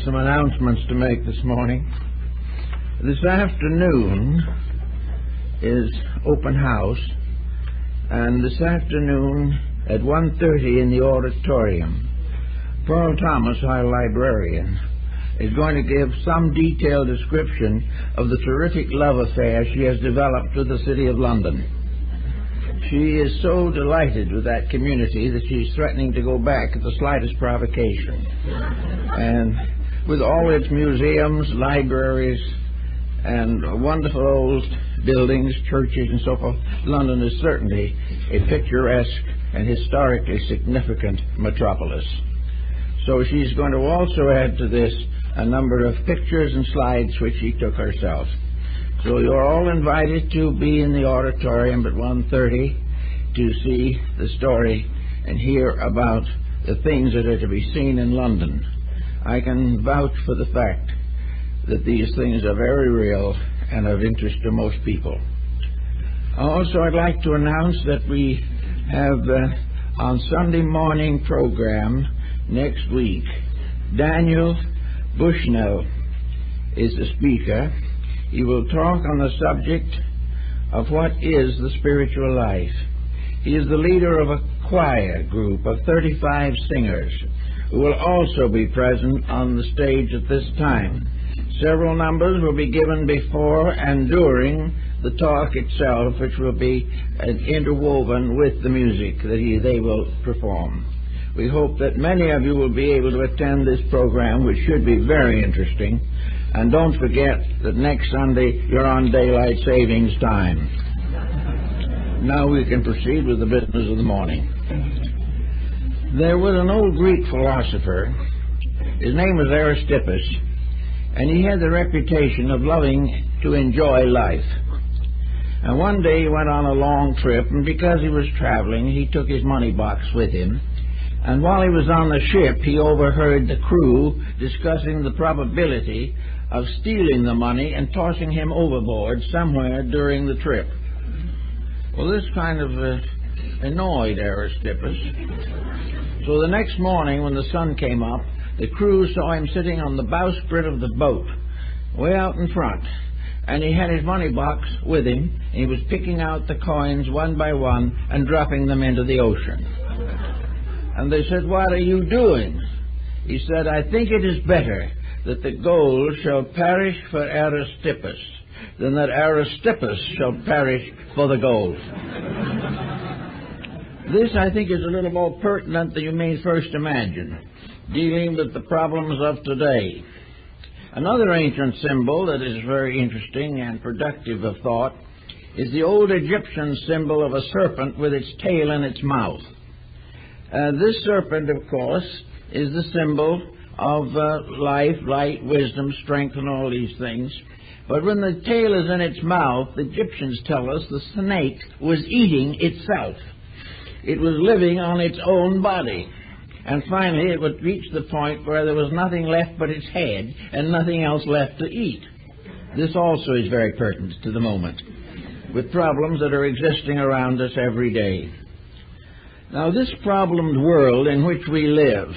some announcements to make this morning. This afternoon is open house, and this afternoon at 1:30 in the auditorium, Paul Thomas, our librarian, is going to give some detailed description of the terrific love affair she has developed with the City of London. She is so delighted with that community that she's threatening to go back at the slightest provocation. And with all its museums, libraries, and wonderful old buildings, churches, and so forth, London is certainly a picturesque and historically significant metropolis. So she's going to also add to this a number of pictures and slides which she took herself. So you're all invited to be in the auditorium at 1:30 to see the story and hear about the things that are to be seen in London. I can vouch for the fact that these things are very real and of interest to most people. Also, I'd like to announce that we have on Sunday morning program next week, Daniel Bushnell is the speaker. He will talk on the subject of what is the spiritual life. He is the leader of a choir group of 35 singers who will also be present on the stage at this time. Several numbers will be given before and during the talk itself, which will be interwoven with the music that they will perform. We hope that many of you will be able to attend this program, which should be very interesting. And don't forget that next Sunday you're on daylight savings time. Now we can proceed with the business of the morning. There was an old Greek philosopher. His name was Aristippus, and he had the reputation of loving to enjoy life. And one day he went on a long trip, and because he was traveling, he took his money box with him. And while he was on the ship, he overheard the crew discussing the probability of stealing the money and tossing him overboard somewhere during the trip. Well, this kind of annoyed Aristippus. So the next morning when the sun came up, the crew saw him sitting on the bowsprit of the boat, way out in front. And he had his money box with him, and he was picking out the coins one by one and dropping them into the ocean. And they said, "What are you doing?" He said, "I think it is better that the gold shall perish for Aristippus than that Aristippus shall perish for the gold." This, I think, is a little more pertinent than you may first imagine, dealing with the problems of today. Another ancient symbol that is very interesting and productive of thought is the old Egyptian symbol of a serpent with its tail in its mouth. This serpent, of course, is the symbol of life, light, wisdom, strength, and all these things. But when the tail is in its mouth, the Egyptians tell us the snake was eating itself. It was living on its own body. And finally, it would reach the point where there was nothing left but its head and nothing else left to eat. This also is very pertinent to the moment, with problems that are existing around us every day. Now, this problemed world in which we live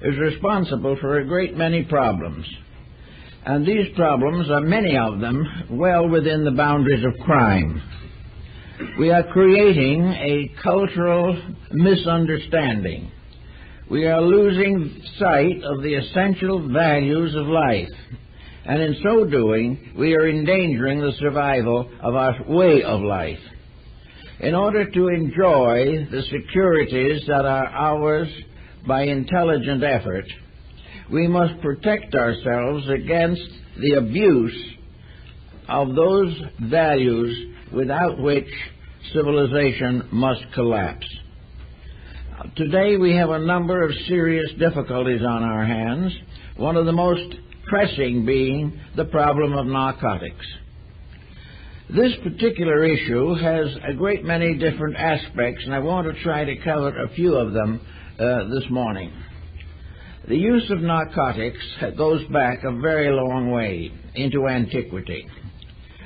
is responsible for a great many problems. And these problems are, many of them, well within the boundaries of crime. We are creating a cultural misunderstanding. We are losing sight of the essential values of life. And in so doing, we are endangering the survival of our way of life. In order to enjoy the securities that are ours by intelligent effort, we must protect ourselves against the abuse of those values without which civilization must collapse. Today we have a number of serious difficulties on our hands, one of the most pressing being the problem of narcotics. This particular issue has a great many different aspects, and I want to try to cover a few of them this morning. The use of narcotics goes back a very long way into antiquity.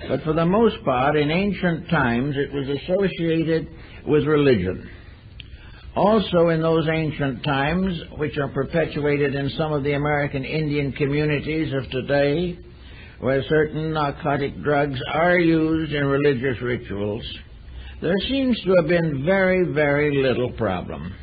But for the most part, in ancient times, it was associated with religion. Also in those ancient times, which are perpetuated in some of the American Indian communities of today, where certain narcotic drugs are used in religious rituals, there seems to have been very, very little problem.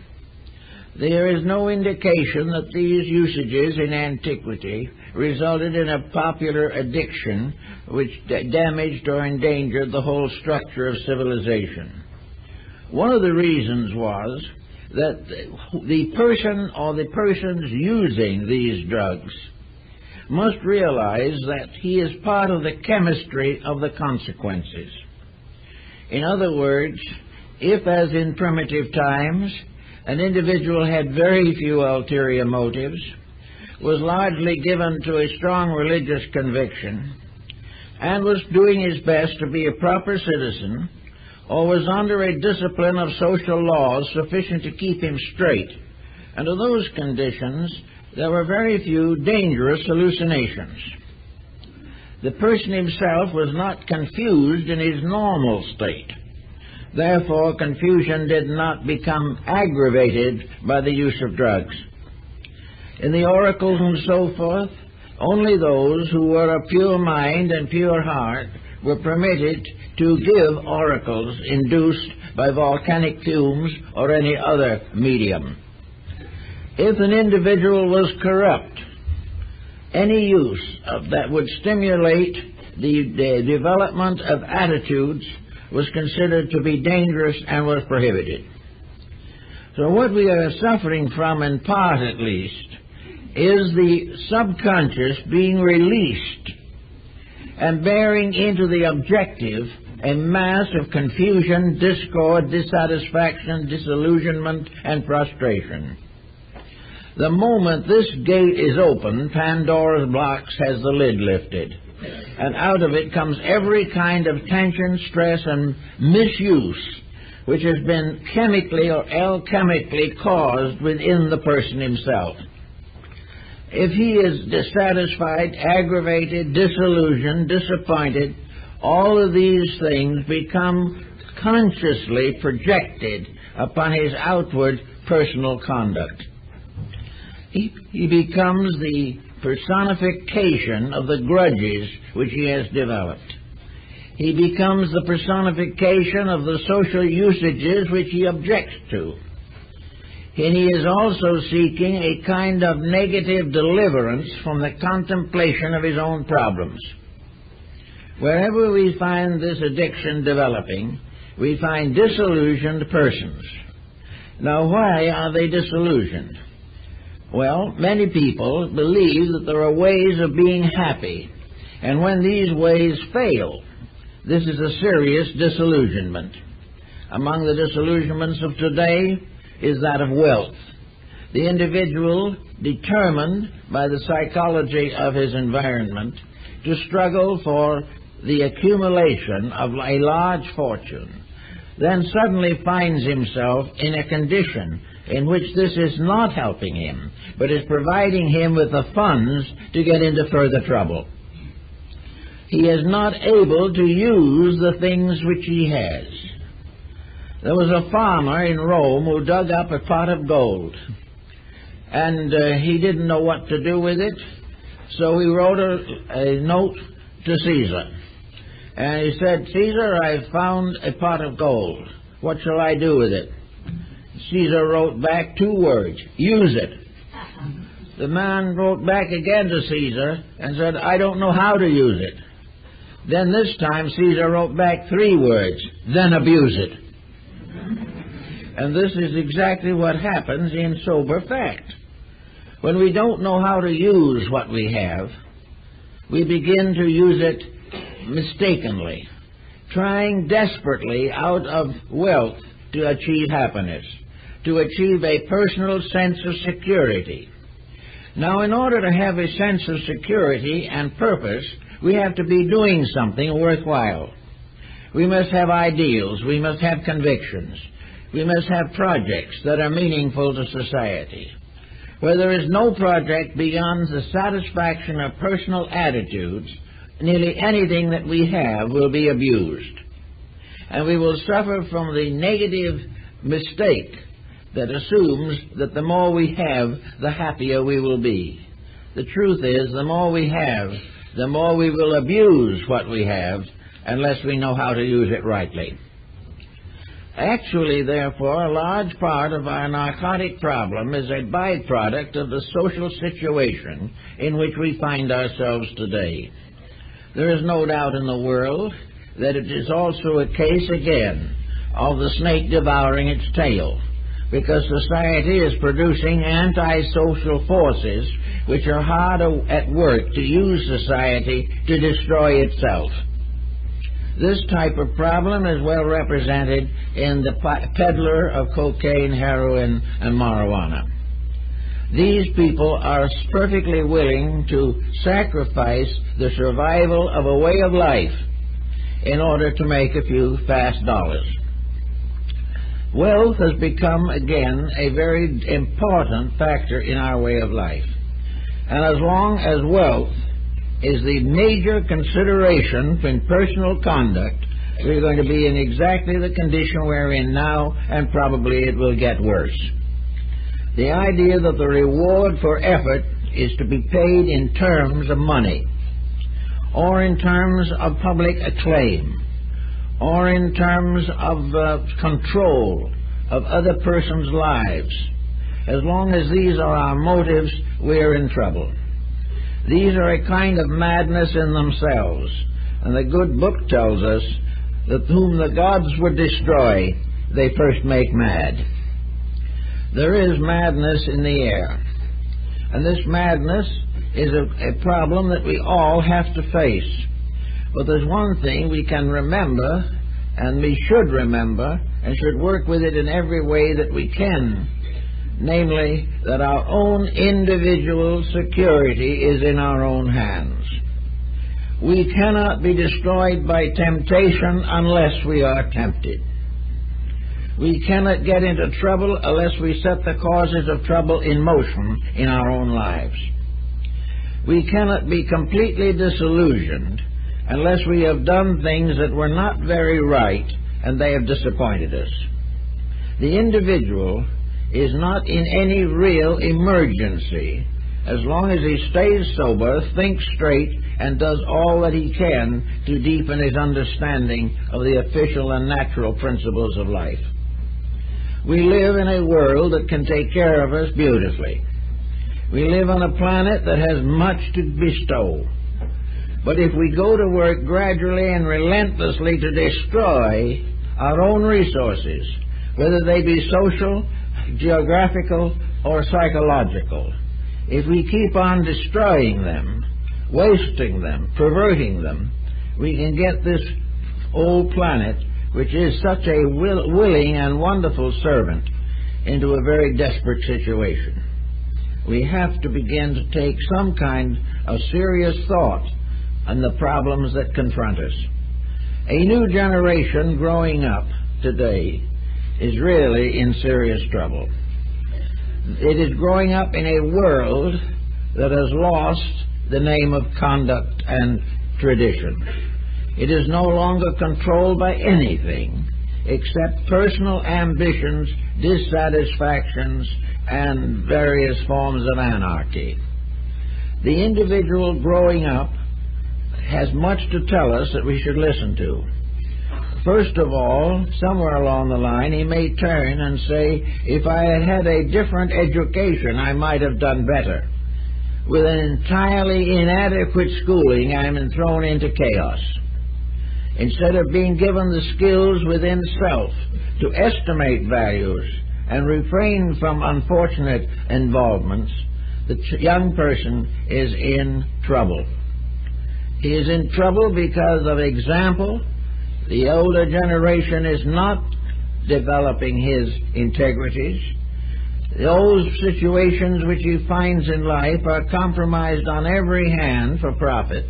There is no indication that these usages in antiquity resulted in a popular addiction which damaged or endangered the whole structure of civilization. One of the reasons was that the person or the persons using these drugs must realize that he is part of the chemistry of the consequences. In other words, if, as in primitive times, an individual had very few ulterior motives, was largely given to a strong religious conviction, and was doing his best to be a proper citizen, or was under a discipline of social laws sufficient to keep him straight, under those conditions there were very few dangerous hallucinations. The person himself was not confused in his normal state. Therefore, confusion did not become aggravated by the use of drugs. In the oracles and so forth, only those who were of pure mind and pure heart were permitted to give oracles induced by volcanic fumes or any other medium. If an individual was corrupt, any use that would stimulate the development of attitudes was considered to be dangerous and was prohibited. So what we are suffering from, in part at least, is the subconscious being released and bearing into the objective a mass of confusion, discord, dissatisfaction, disillusionment, and frustration. The moment this gate is open, Pandora's box has the lid lifted, and out of it comes every kind of tension, stress, and misuse which has been chemically or alchemically caused within the person himself. If he is dissatisfied, aggravated, disillusioned, disappointed, all of these things become consciously projected upon his outward personal conduct. He becomes the personification of the grudges which he has developed. He becomes the personification of the social usages which he objects to. And he is also seeking a kind of negative deliverance from the contemplation of his own problems. Wherever we find this addiction developing, we find disillusioned persons. Now, why are they disillusioned? Well, many people believe that there are ways of being happy, and when these ways fail, this is a serious disillusionment. Among the disillusionments of today is that of wealth. The individual, determined by the psychology of his environment to struggle for the accumulation of a large fortune, then suddenly finds himself in a condition in which this is not helping him, but is providing him with the funds to get into further trouble. He is not able to use the things which he has. There was a farmer in Rome who dug up a pot of gold, and he didn't know what to do with it, so he wrote a note to Caesar. And he said, "Caesar, I found a pot of gold. What shall I do with it?" Caesar wrote back 2 words, "Use it." The man wrote back again to Caesar and said, "I don't know how to use it." Then this time Caesar wrote back 3 words, "Then abuse it." And this is exactly what happens in sober fact. When we don't know how to use what we have, we begin to use it mistakenly, trying desperately out of wealth to achieve happiness, to achieve a personal sense of security. Now, in order to have a sense of security and purpose, we have to be doing something worthwhile. We must have ideals. We must have convictions. We must have projects that are meaningful to society. Where there is no project beyond the satisfaction of personal attitudes, nearly anything that we have will be abused. And we will suffer from the negative mistake that assumes that the more we have, the happier we will be. The truth is, the more we have, the more we will abuse what we have unless we know how to use it rightly. Actually, therefore, a large part of our narcotic problem is a byproduct of the social situation in which we find ourselves today. There is no doubt in the world that it is also a case, again, of the snake devouring its tail, because society is producing antisocial forces which are hard at work to use society to destroy itself. This type of problem is well represented in the peddler of cocaine, heroin, and marijuana. These people are perfectly willing to sacrifice the survival of a way of life in order to make a few fast dollars. Wealth has become, again, a very important factor in our way of life. And as long as wealth is the major consideration in personal conduct, we're going to be in exactly the condition we're in now, and probably it will get worse. The idea that the reward for effort is to be paid in terms of money, or in terms of public acclaim, or in terms of control of other persons' lives. As long as these are our motives, we're in trouble. These are a kind of madness in themselves, and the good book tells us that whom the gods would destroy, they first make mad. There is madness in the air, and this madness is a problem that we all have to face. But there's one thing we can remember, and we should remember, and should work with it in every way that we can, namely, that our own individual security is in our own hands. We cannot be destroyed by temptation unless we are tempted. We cannot get into trouble unless we set the causes of trouble in motion in our own lives. We cannot be completely disillusioned unless we have done things that were not very right and they have disappointed us. The individual is not in any real emergency as long as he stays sober, thinks straight, and does all that he can to deepen his understanding of the official and natural principles of life. We live in a world that can take care of us beautifully. We live on a planet that has much to bestow. But if we go to work gradually and relentlessly to destroy our own resources, whether they be social, geographical, or psychological, if we keep on destroying them, wasting them, perverting them, we can get this old planet, which is such a willing and wonderful servant, into a very desperate situation. We have to begin to take some kind of serious thought on the problems that confront us. A new generation growing up today is really in serious trouble. It is growing up in a world that has lost the name of conduct and tradition. It is no longer controlled by anything except personal ambitions, dissatisfactions, and various forms of anarchy. The individual growing up has much to tell us that we should listen to. First of all, somewhere along the line, he may turn and say, if I had had a different education, I might have done better. With an entirely inadequate schooling, I am thrown into chaos. Instead of being given the skills within self to estimate values and refrain from unfortunate involvements, the young person is in trouble. He is in trouble because of example. The older generation is not developing his integrities. Those situations which he finds in life are compromised on every hand for profit.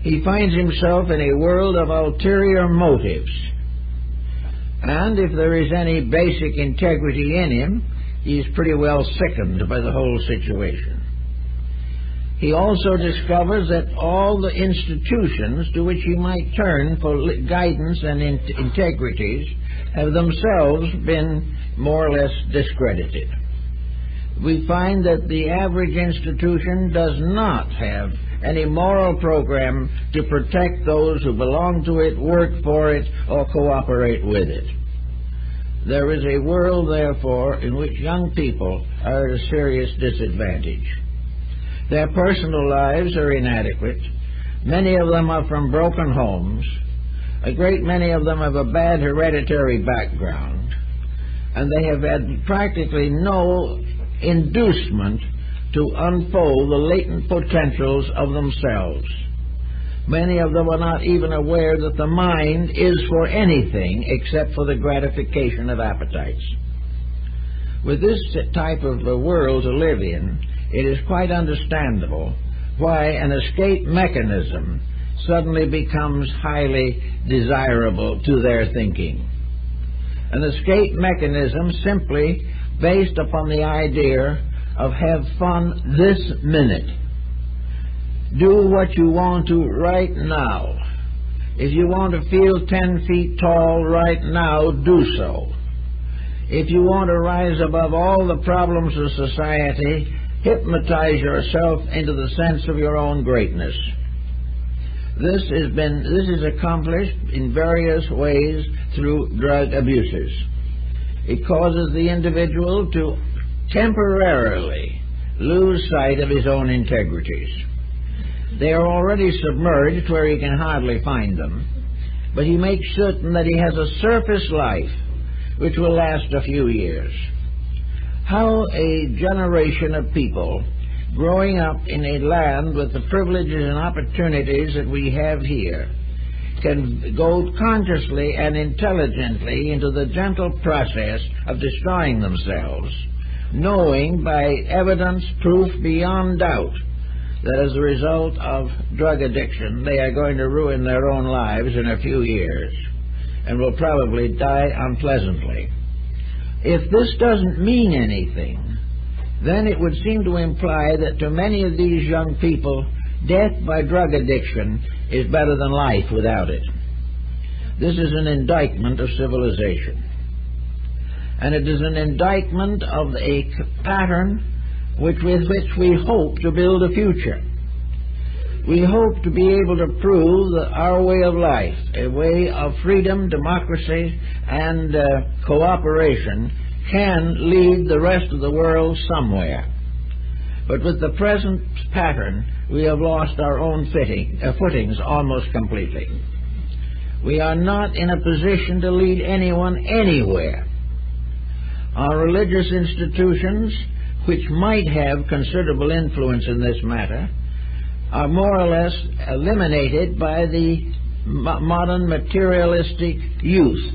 He finds himself in a world of ulterior motives. And if there is any basic integrity in him, he's pretty well sickened by the whole situation. He also discovers that all the institutions to which he might turn for guidance and integrities have themselves been more or less discredited. We find that the average institution does not have any moral program to protect those who belong to it, work for it, or cooperate with it. There is a world, therefore, in which young people are at a serious disadvantage. Their personal lives are inadequate. Many of them are from broken homes. A great many of them have a bad hereditary background, and they have had practically no inducement to unfold the latent potentials of themselves. Many of them are not even aware that the mind is for anything except for the gratification of appetites. With this type of a world to live in, it is quite understandable why an escape mechanism suddenly becomes highly desirable to their thinking. An escape mechanism simply based upon the idea of have fun this minute. Do what you want to right now. If you want to feel 10 feet tall right now, do so. If you want to rise above all the problems of society, hypnotize yourself into the sense of your own greatness. This is accomplished in various ways through drug abuses. It causes the individual to temporarily lose sight of his own integrities. They are already submerged where he can hardly find them, but he makes certain that he has a surface life which will last a few years. How a generation of people growing up in a land with the privileges and opportunities that we have here can go consciously and intelligently into the gentle process of destroying themselves, knowing by evidence, proof beyond doubt, that as a result of drug addiction they are going to ruin their own lives in a few years and will probably die unpleasantly. If this doesn't mean anything, then it would seem to imply that to many of these young people, death by drug addiction is better than life without it. This is an indictment of civilization. And it is an indictment of a pattern with which we hope to build a future. We hope to be able to prove that our way of life, a way of freedom, democracy, and cooperation, can lead the rest of the world somewhere. But with the present pattern, we have lost our own footings almost completely. We are not in a position to lead anyone anywhere. Our religious institutions, which might have considerable influence in this matter, are more or less eliminated by the modern materialistic youth,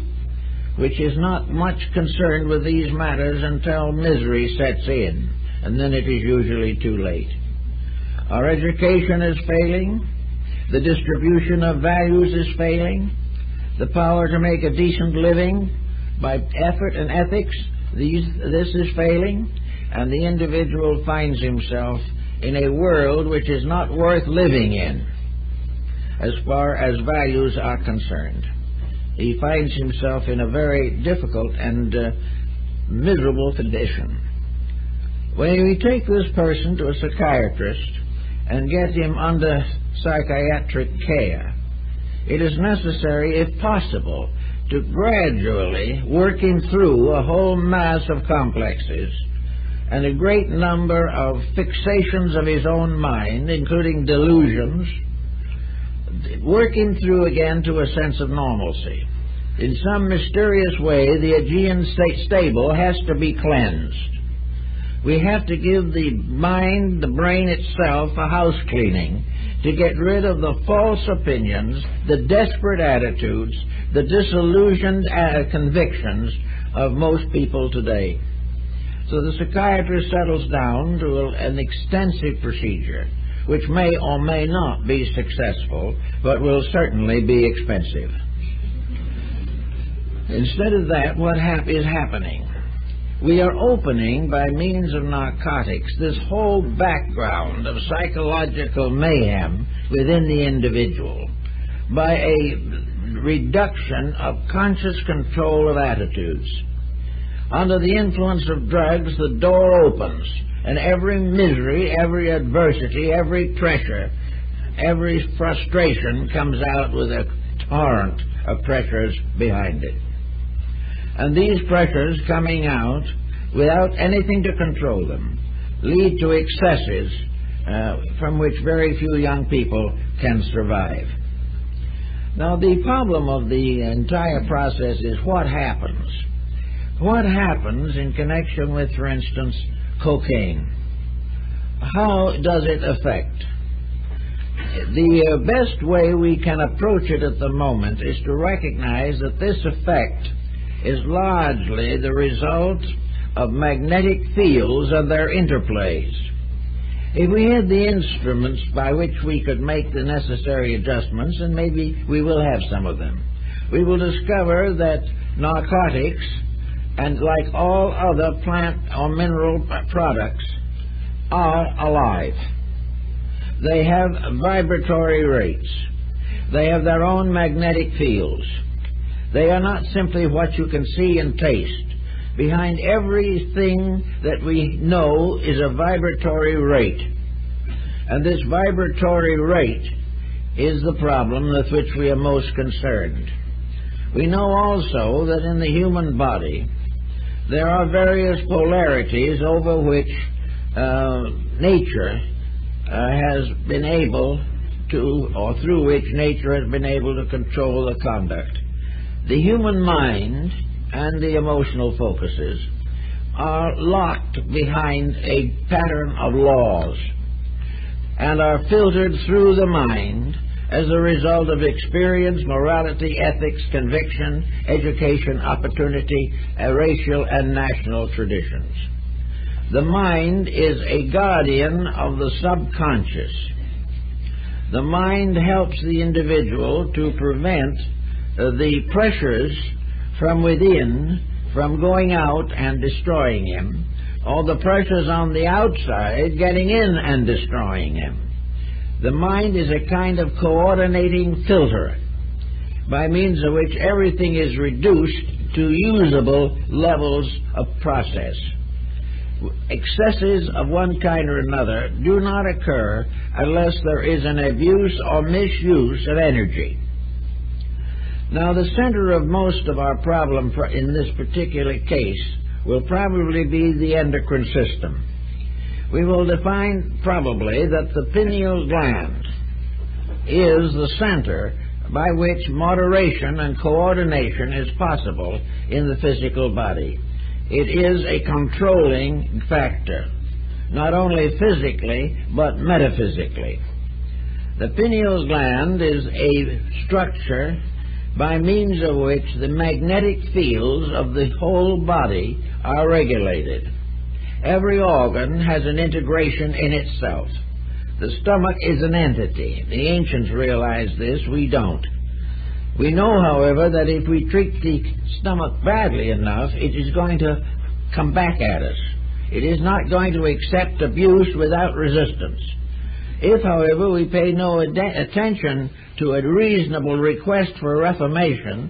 which is not much concerned with these matters until misery sets in, and then it is usually too late. Our education is failing, the distribution of values is failing, the power to make a decent living by effort and ethics, this is failing, and the individual finds himself in a world which is not worth living in as far as values are concerned. He finds himself in a very difficult and miserable condition. When we take this person to a psychiatrist and get him under psychiatric care, it is necessary, if possible, to gradually work him through a whole mass of complexes and a great number of fixations of his own mind, including delusions, work him through again to a sense of normalcy. In some mysterious way, the Aegean stable has to be cleansed. We have to give the mind, the brain itself, a house cleaning to get rid of the false opinions, the desperate attitudes, the disillusioned convictions of most people today. So the psychiatrist settles down to an extensive procedure, which may or may not be successful, but will certainly be expensive. Instead of that, what is happening? We are opening, by means of narcotics, this whole background of psychological mayhem within the individual by a reduction of conscious control of attitudes. Under the influence of drugs, the door opens, and every misery, every adversity, every pressure, every frustration comes out with a torrent of pressures behind it. And these pressures coming out without anything to control them lead to excesses from which very few young people can survive. Now, the problem of the entire process is what happens. What happens in connection with, for instance, cocaine? How does it affect? The best way we can approach it at the moment is to recognize that this effect is largely the result of magnetic fields and their interplays. If we had the instruments by which we could make the necessary adjustments, and maybe we will have some of them, we will discover that narcotics, and like all other plant or mineral products, are alive. They have vibratory rates. They have their own magnetic fields. They are not simply what you can see and taste. Behind everything that we know is a vibratory rate. And this vibratory rate is the problem with which we are most concerned. We know also that in the human body there are various polarities over which nature has been able to, or through which nature has been able to control the conduct. The human mind and the emotional focuses are locked behind a pattern of laws and are filtered through the mind as a result of experience, morality, ethics, conviction, education, opportunity, racial and national traditions. The mind is a guardian of the subconscious. The mind helps the individual to prevent the pressures from within from going out and destroying him, or the pressures on the outside getting in and destroying him. The mind is a kind of coordinating filter by means of which everything is reduced to usable levels of process. Excesses of one kind or another do not occur unless there is an abuse or misuse of energy. Now, the center of most of our problem in this particular case will probably be the endocrine system. We will define probably that the pineal gland is the center by which moderation and coordination is possible in the physical body. It is a controlling factor, not only physically, but metaphysically. The pineal gland is a structure by means of which the magnetic fields of the whole body are regulated. Every organ has an integration in itself. The stomach is an entity. The ancients realized this, we don't. We know, however, that if we treat the stomach badly enough, it is going to come back at us. It is not going to accept abuse without resistance. If, however, we pay no attention to a reasonable request for reformation,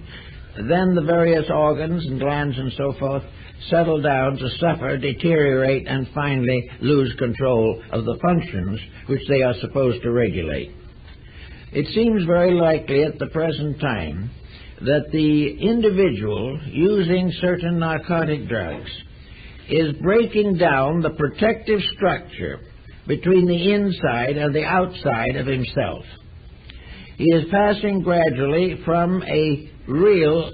then the various organs and glands and so forth settle down to suffer, deteriorate, and finally lose control of the functions which they are supposed to regulate. It seems very likely at the present time that the individual using certain narcotic drugs is breaking down the protective structure between the inside and the outside of himself. He is passing gradually from a real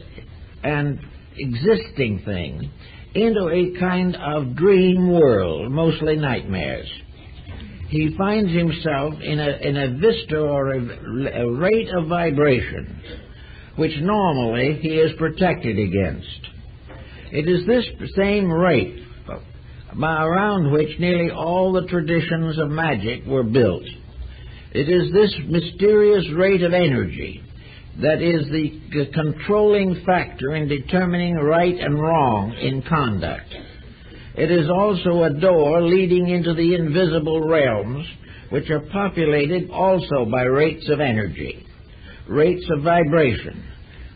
and existing thing into a kind of dream world, mostly nightmares. He finds himself in a vista or a rate of vibration which normally he is protected against. It is this same rate around which nearly all the traditions of magic were built. It is this mysterious rate of energy that is the controlling factor in determining right and wrong in conduct. It is also a door leading into the invisible realms, which are populated also by rates of energy, rates of vibration,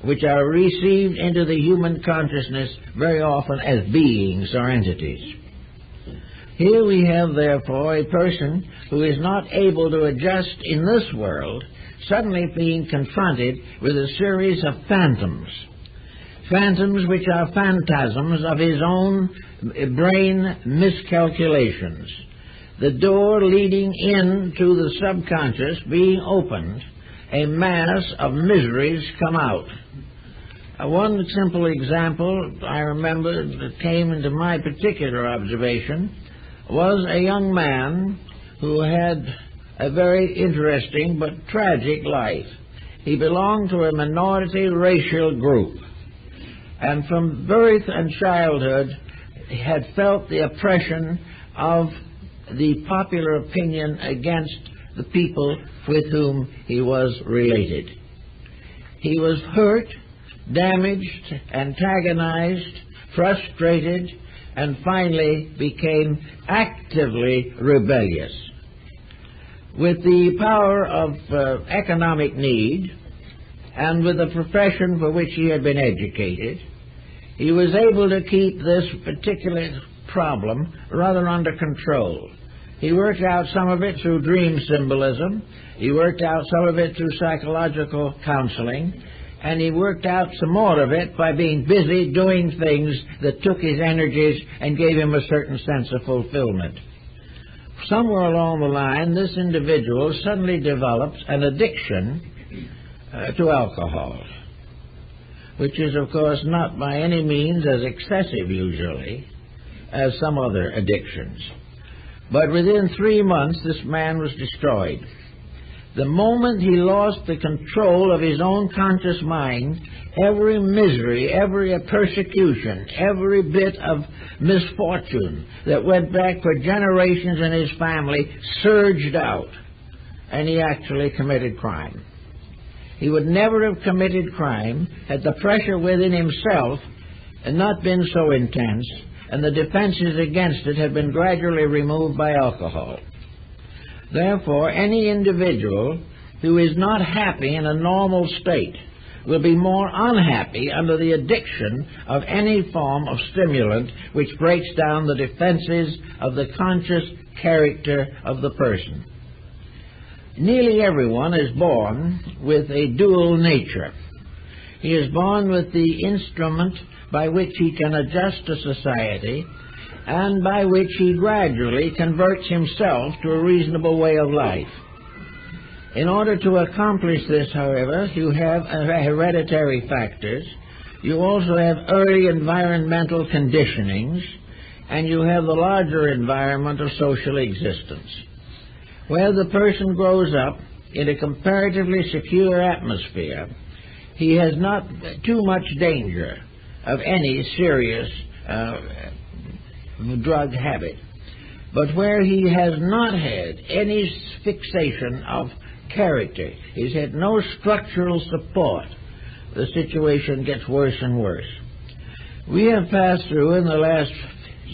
which are received into the human consciousness very often as beings or entities. Here we have, therefore, a person who is not able to adjust in this world, suddenly being confronted with a series of phantoms. Phantoms which are phantasms of his own brain miscalculations. The door leading into the subconscious being opened, a mass of miseries come out. One simple example I remember that came into my particular observation was a young man who had a very interesting but tragic life. He belonged to a minority racial group, and from birth and childhood he had felt the oppression of the popular opinion against the people with whom he was related. He was hurt, damaged, antagonized, frustrated, and finally became actively rebellious. With the power of economic need and with the profession for which he had been educated, he was able to keep this particular problem rather under control. He worked out some of it through dream symbolism, he worked out some of it through psychological counseling, and he worked out some more of it by being busy doing things that took his energies and gave him a certain sense of fulfillment. Somewhere along the line, this individual suddenly develops an addiction to alcohol, which is, of course, not by any means as excessive usually as some other addictions. But within 3 months, this man was destroyed. The moment he lost the control of his own conscious mind, every misery, every persecution, every bit of misfortune that went back for generations in his family surged out, and he actually committed crime. He would never have committed crime had the pressure within himself not been so intense, and the defenses against it had been gradually removed by alcohol. Therefore, any individual who is not happy in a normal state will be more unhappy under the addiction of any form of stimulant which breaks down the defenses of the conscious character of the person. Nearly everyone is born with a dual nature. He is born with the instrument by which he can adjust to society and by which he gradually converts himself to a reasonable way of life. In order to accomplish this, however, you have hereditary factors, you also have early environmental conditionings, and you have the larger environment of social existence. Where the person grows up in a comparatively secure atmosphere, he has not too much danger of any serious drug habit. But where he has not had any fixation of character, he's had no structural support, the situation gets worse and worse. We have passed through in the last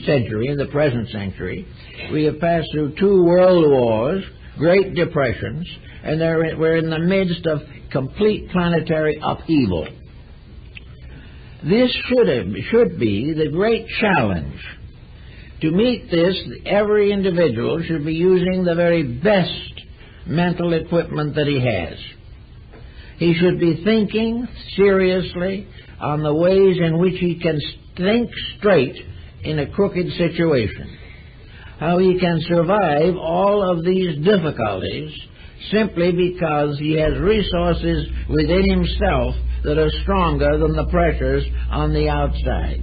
century, in the present century, we have passed through 2 world wars, great depressions, and we're in the midst of complete planetary upheaval. This should be the great challenge. To meet this, every individual should be using the very best mental equipment that he has. He should be thinking seriously on the ways in which he can think straight in a crooked situation, how he can survive all of these difficulties simply because he has resources within himself that are stronger than the pressures on the outside.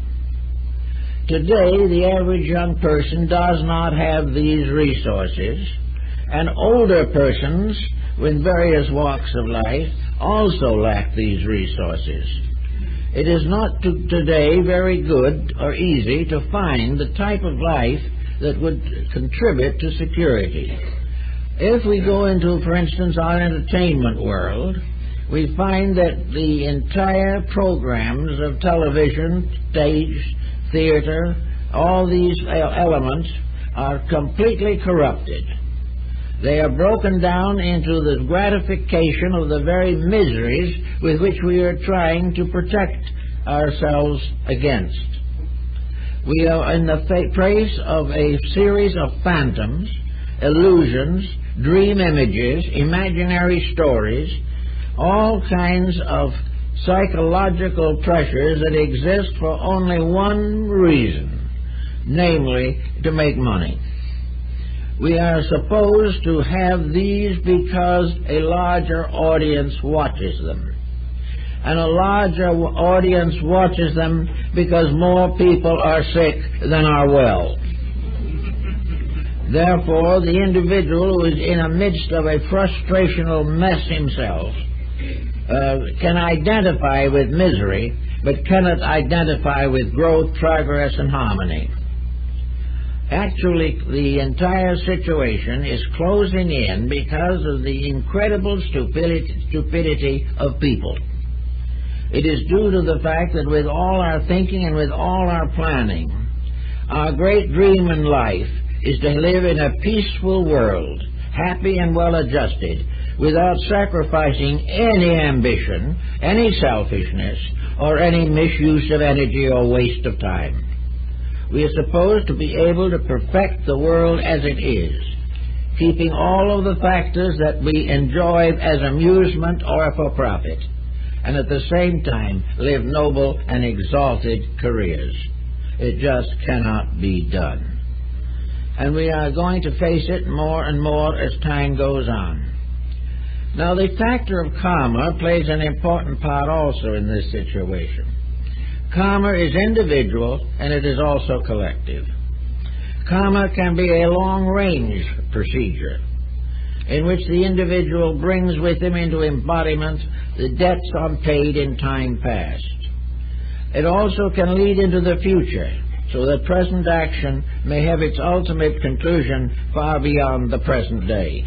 Today, the average young person does not have these resources, and older persons in various walks of life also lack these resources. It is not today very good or easy to find the type of life that would contribute to security. If we go into, for instance, our entertainment world, we find that the entire programs of television, stage, theater, all these elements are completely corrupted. They are broken down into the gratification of the very miseries with which we are trying to protect ourselves against. We are in the face of a series of phantoms, illusions, dream images, imaginary stories, all kinds of psychological pressures that exist for only one reason, namely to make money. We are supposed to have these because a larger audience watches them. And a larger audience watches them because more people are sick than are well. Therefore, the individual who is in the midst of a frustrational mess himself can identify with misery, but cannot identify with growth, progress, and harmony. Actually, the entire situation is closing in because of the incredible stupidity of people. It is due to the fact that with all our thinking and with all our planning, our great dream in life is to live in a peaceful world, happy and well-adjusted, without sacrificing any ambition, any selfishness, or any misuse of energy or waste of time. We are supposed to be able to perfect the world as it is, keeping all of the factors that we enjoy as amusement or for profit, and at the same time live noble and exalted careers. It just cannot be done. And we are going to face it more and more as time goes on. Now, the factor of karma plays an important part also in this situation. Karma is individual, and it is also collective. Karma can be a long-range procedure in which the individual brings with him into embodiment the debts unpaid in time past. It also can lead into the future, so that present action may have its ultimate conclusion far beyond the present day.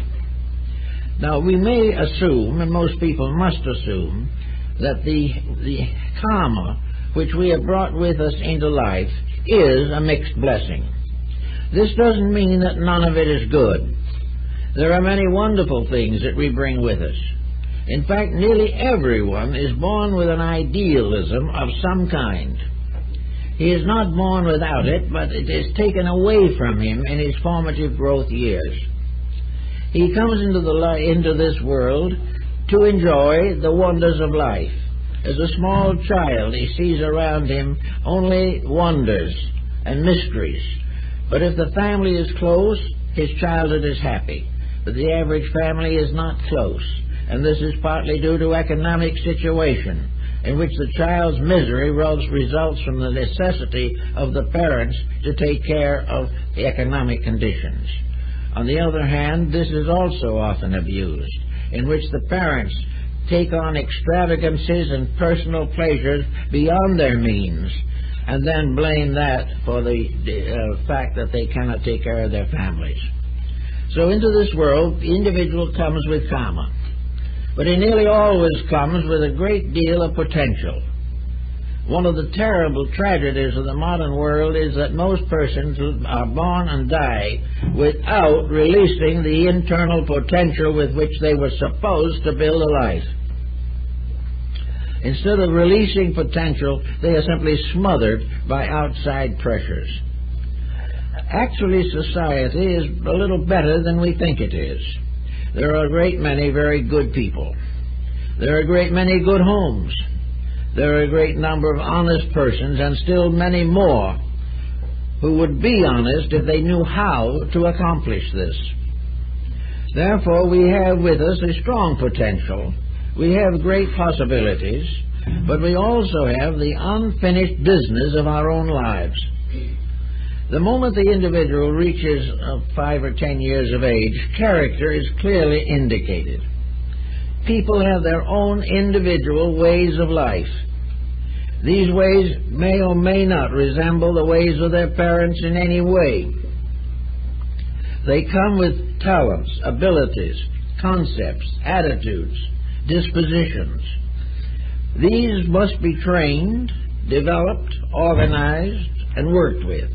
Now, we may assume, and most people must assume, that the karma which we have brought with us into life is a mixed blessing. This doesn't mean that none of it is good. There are many wonderful things that we bring with us. In fact, nearly everyone is born with an idealism of some kind. He is not born without it, but it is taken away from him in his formative growth years. He comes into this world to enjoy the wonders of life. As a small child, he sees around him only wonders and mysteries. But if the family is close, his childhood is happy. But the average family is not close, and this is partly due to economic situation, in which the child's misery results from the necessity of the parents to take care of the economic conditions. On the other hand, this is also often abused, in which the parents take on extravagances and personal pleasures beyond their means, and then blame that for the fact that they cannot take care of their families. So into this world, the individual comes with karma, but he nearly always comes with a great deal of potential. One of the terrible tragedies of the modern world is that most persons are born and die without releasing the internal potential with which they were supposed to build a life. Instead of releasing potential, they are simply smothered by outside pressures. Actually, society is a little better than we think it is. There are a great many very good people. There are a great many good homes. There are a great number of honest persons, and still many more who would be honest if they knew how to accomplish this. Therefore, we have with us a strong potential. We have great possibilities, but we also have the unfinished business of our own lives. The moment the individual reaches 5 or 10 years of age, character is clearly indicated. People have their own individual ways of life. These ways may or may not resemble the ways of their parents in any way. They come with talents, abilities, concepts, attitudes, dispositions. These must be trained, developed, organized, and worked with,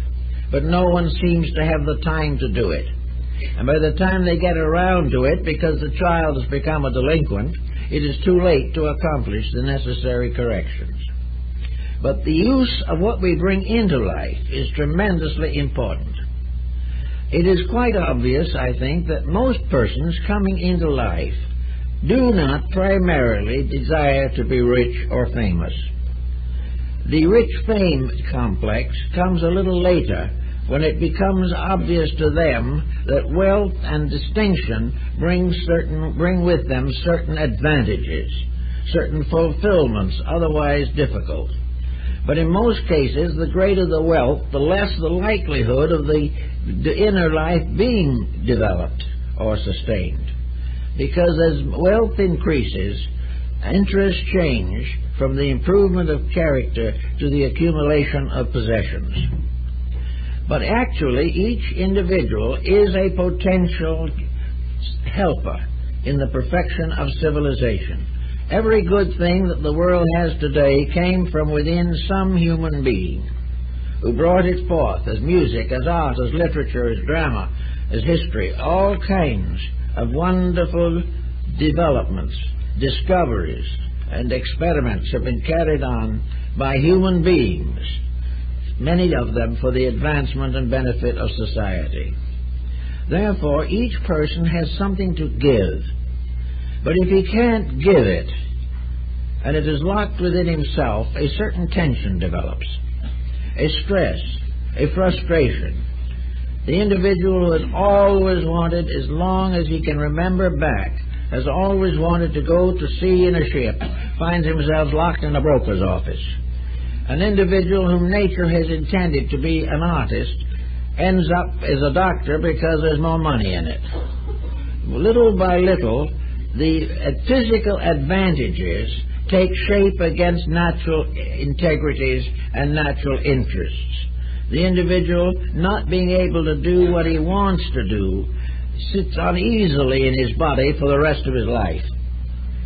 but no one seems to have the time to do it. And by the time they get around to it, because the child has become a delinquent, it is too late to accomplish the necessary corrections. But the use of what we bring into life is tremendously important. It is quite obvious, I think, that most persons coming into life do not primarily desire to be rich or famous. The rich fame complex comes a little later, when it becomes obvious to them that wealth and distinction bring with them certain advantages, certain fulfillments otherwise difficult. But in most cases, the greater the wealth, the less the likelihood of the inner life being developed or sustained. Because as wealth increases, interests change from the improvement of character to the accumulation of possessions. But actually, each individual is a potential helper in the perfection of civilization. Every good thing that the world has today came from within some human being who brought it forth as music, as art, as literature, as drama, as history. All kinds of wonderful developments, discoveries, and experiments have been carried on by human beings, many of them for the advancement and benefit of society. Therefore, each person has something to give. But if he can't give it, and it is locked within himself, a certain tension develops, a stress, a frustration. The individual who has always wanted, as long as he can remember back, has always wanted to go to sea in a ship, finds himself locked in a broker's office. An individual whom nature has intended to be an artist ends up as a doctor because there's more money in it. Little by little, the physical advantages take shape against natural integrities and natural interests. The individual, not being able to do what he wants to do, sits uneasily in his body for the rest of his life.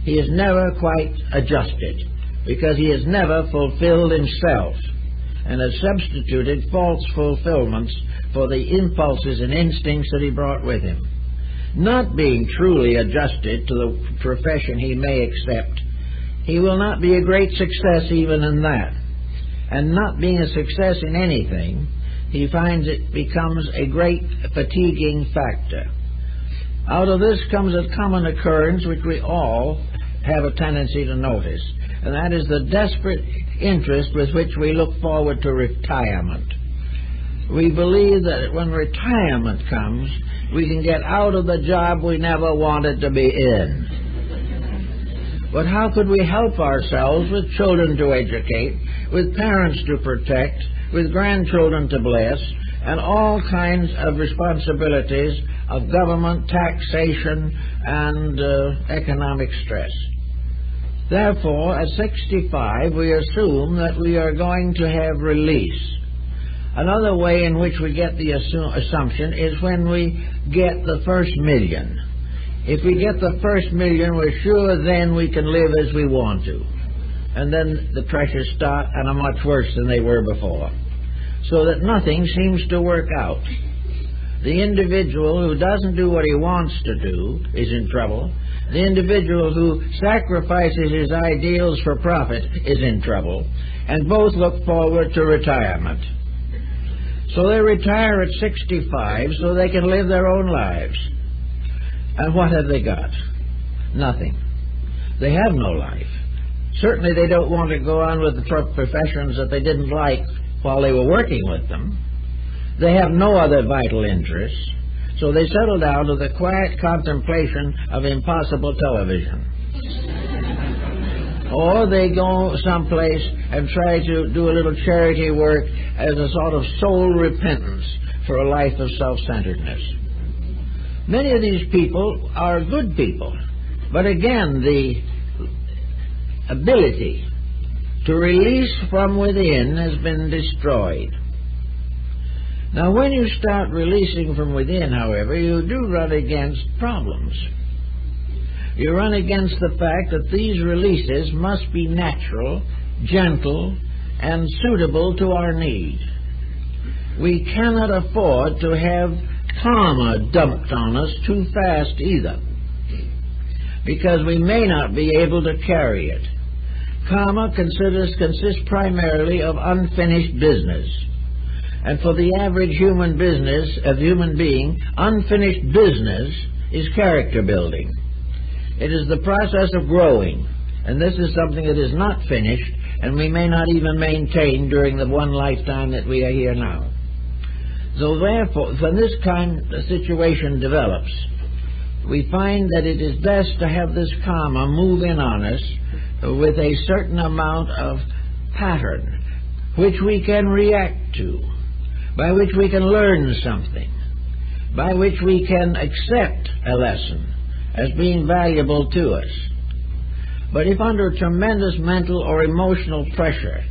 He is never quite adjusted, because he has never fulfilled himself and has substituted false fulfillments for the impulses and instincts that he brought with him. Not being truly adjusted to the profession he may accept, he will not be a great success even in that. And not being a success in anything, he finds it becomes a great fatiguing factor. Out of this comes a common occurrence which we all have a tendency to notice, and that is the desperate interest with which we look forward to retirement. We believe that when retirement comes, we can get out of the job we never wanted to be in. But how could we help ourselves with children to educate, with parents to protect, with grandchildren to bless, and all kinds of responsibilities of government, taxation, and economic stress? Therefore, at 65, we assume that we are going to have release. Another way in which we get the assumption is when we get the first million. If we get the first million, we're sure then we can live as we want to. And then the pressures start and are much worse than they were before. So that nothing seems to work out. The individual who doesn't do what he wants to do is in trouble. The individual who sacrifices his ideals for profit is in trouble. And both look forward to retirement. So they retire at 65 so they can live their own lives. And what have they got? Nothing. They have no life. Certainly they don't want to go on with the professions that they didn't like while they were working with them. They have no other vital interests, so they settle down to the quiet contemplation of impossible television. Or they go someplace and try to do a little charity work as a sort of soul repentance for a life of self-centeredness. Many of these people are good people, but again, the ability to release from within has been destroyed. Now, when you start releasing from within, however, you do run against problems. You run against the fact that these releases must be natural, gentle, and suitable to our need. We cannot afford to have karma dumped on us too fast either, because we may not be able to carry it. Karma consists primarily of unfinished business. And for the average human being, unfinished business is character building. It is the process of growing, and this is something that is not finished, and we may not even maintain during the one lifetime that we are here now. So therefore, when this kind of situation develops, we find that it is best to have this karma move in on us with a certain amount of pattern, which we can react to, by which we can learn something, by which we can accept a lesson as being valuable to us. But if under tremendous mental or emotional pressure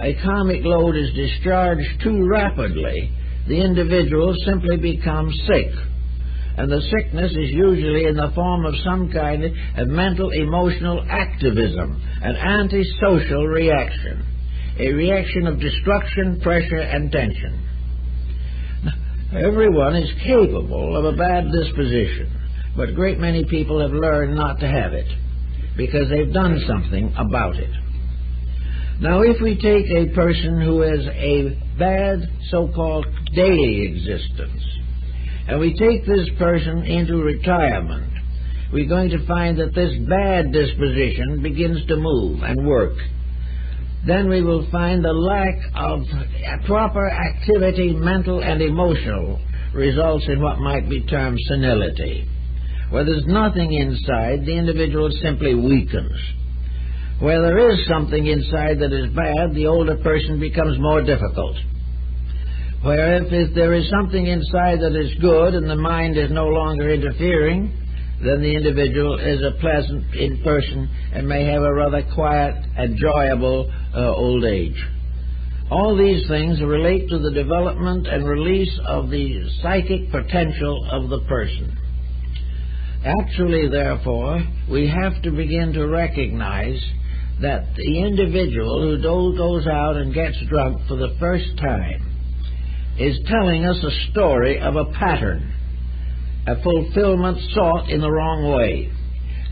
a karmic load is discharged too rapidly, the individual simply becomes sick. And the sickness is usually in the form of some kind of mental, emotional activism, an antisocial reaction, a reaction of destruction, pressure, and tension. Everyone is capable of a bad disposition, but a great many people have learned not to have it, because they've done something about it. Now, if we take a person who has a bad so-called daily existence, and we take this person into retirement, we're going to find that this bad disposition begins to move and work. Then we will find the lack of proper activity, mental and emotional, results in what might be termed senility. Where there's nothing inside, the individual simply weakens. Where there is something inside that is bad, the older person becomes more difficult. Where if there is something inside that is good and the mind is no longer interfering, then the individual is a pleasant person and may have a rather quiet, enjoyable old age. All these things relate to the development and release of the psychic potential of the person. Actually, therefore, we have to begin to recognize that the individual who goes out and gets drunk for the first time is telling us a story of a pattern, a fulfillment sought in the wrong way,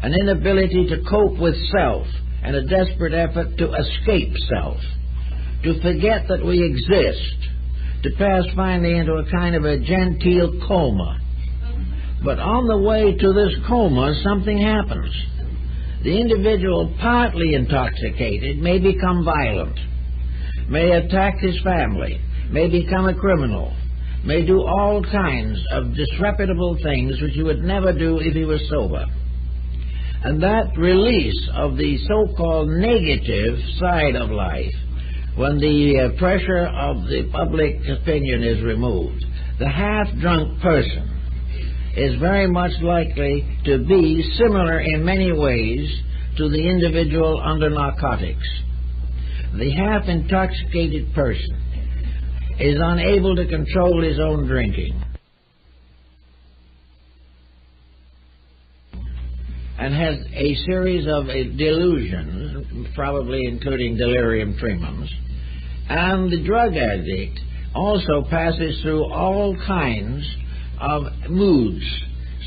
an inability to cope with self, and a desperate effort to escape self, to forget that we exist, to pass finally into a kind of a genteel coma. But on the way to this coma, something happens. The individual, partly intoxicated, may become violent, may attack his family, may become a criminal, may do all kinds of disreputable things which he would never do if he was sober. And that release of the so-called negative side of life, when the pressure of the public opinion is removed, the half-drunk person is very much likely to be similar in many ways to the individual under narcotics. The half-intoxicated person is unable to control his own drinking and has a series of delusions, probably including delirium tremens. And the drug addict also passes through all kinds of moods,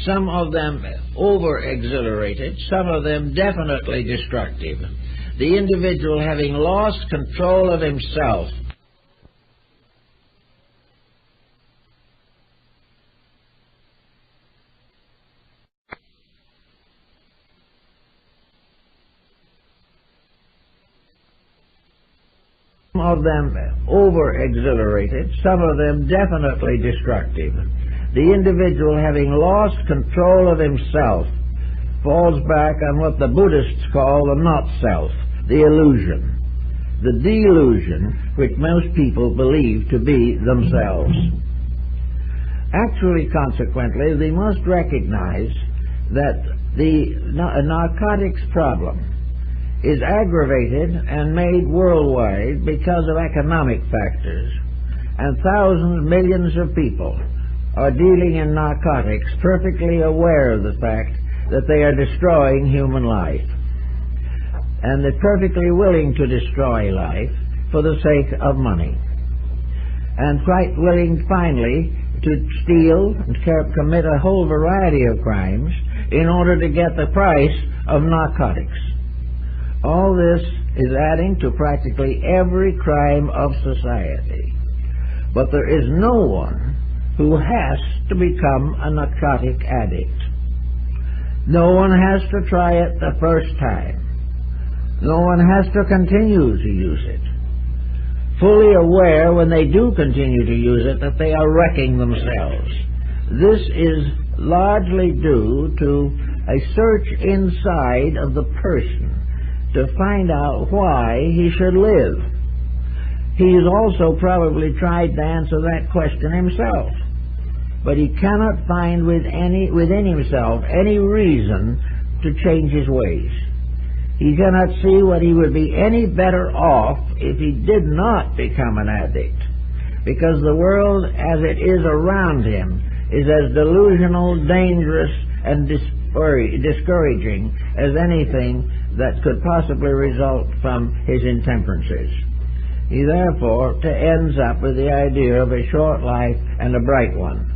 some of them over-exhilarated, some of them definitely destructive. The individual, having lost control of himself, some of them over-exhilarated, some of them definitely destructive. The individual, having lost control of himself, falls back on what the Buddhists call the not-self, the illusion, the delusion which most people believe to be themselves. Actually, consequently, they must recognize that the narcotics problem is aggravated and made worldwide because of economic factors, and thousands, millions of people are dealing in narcotics perfectly aware of the fact that they are destroying human life, and they're perfectly willing to destroy life for the sake of money, and quite willing finally to steal and commit a whole variety of crimes in order to get the price of narcotics. All this is adding to practically every crime of society. But there is no one who has to become a narcotic addict. No one has to try it the first time. No one has to continue to use it, fully aware when they do continue to use it that they are wrecking themselves. This is largely due to a search inside of the person to find out why he should live. He's also probably tried to answer that question himself, but he cannot find within himself any reason to change his ways. He cannot see what he would be any better off if he did not become an addict, because the world as it is around him is as delusional, dangerous, and discouraging as anything that could possibly result from his intemperances. He therefore ends up with the idea of a short life and a bright one.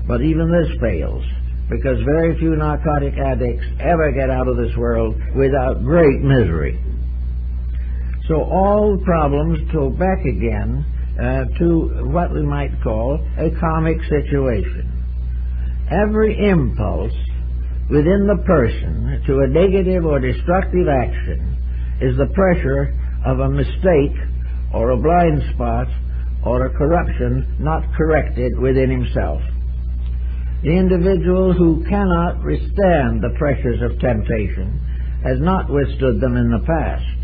But even this fails, because very few narcotic addicts ever get out of this world without great misery. So all problems go back again to what we might call a karmic situation. Every impulse within the person to a negative or destructive action is the pressure of a mistake or a blind spot or a corruption not corrected within himself. The individual who cannot withstand the pressures of temptation has not withstood them in the past,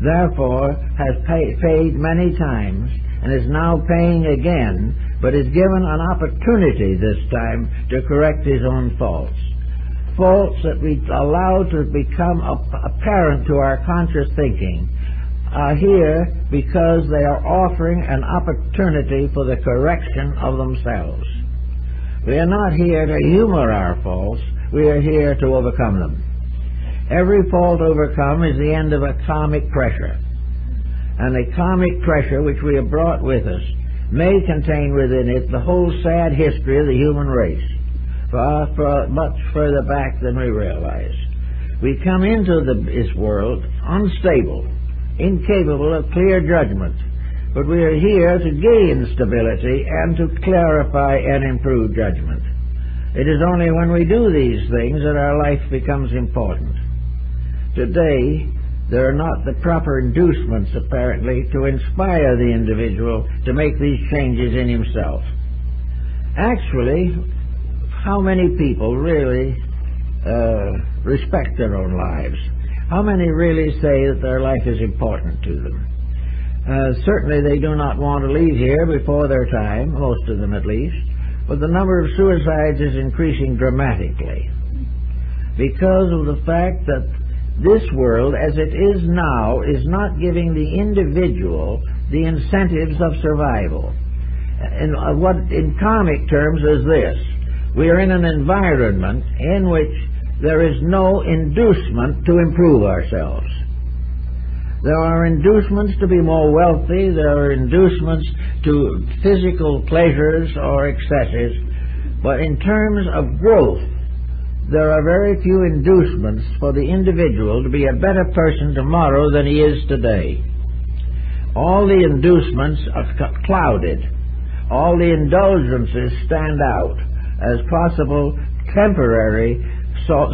therefore has paid many times and is now paying again, but is given an opportunity this time to correct his own faults. Faults that we allow to become apparent to our conscious thinking are here because they are offering an opportunity for the correction of themselves. We are not here to humor our faults, we are here to overcome them. Every fault overcome is the end of a karmic pressure. And the karmic pressure which we have brought with us may contain within it the whole sad history of the human race, far much further back than we realize. We come into this world unstable, incapable of clear judgment, but we are here to gain stability and to clarify and improve judgment. It is only when we do these things that our life becomes important. Today, there are not the proper inducements, apparently, to inspire the individual to make these changes in himself. Actually, how many people really respect their own lives? How many really say that their life is important to them? Certainly they do not want to leave here before their time, most of them at least, but the number of suicides is increasing dramatically because of the fact that this world, as it is now, is not giving the individual the incentives of survival. And what in karmic terms is this: we are in an environment in which there is no inducement to improve ourselves. There are inducements to be more wealthy, there are inducements to physical pleasures or excesses, but in terms of growth, there are very few inducements for the individual to be a better person tomorrow than he is today. All the inducements are clouded. All the indulgences stand out as possible temporary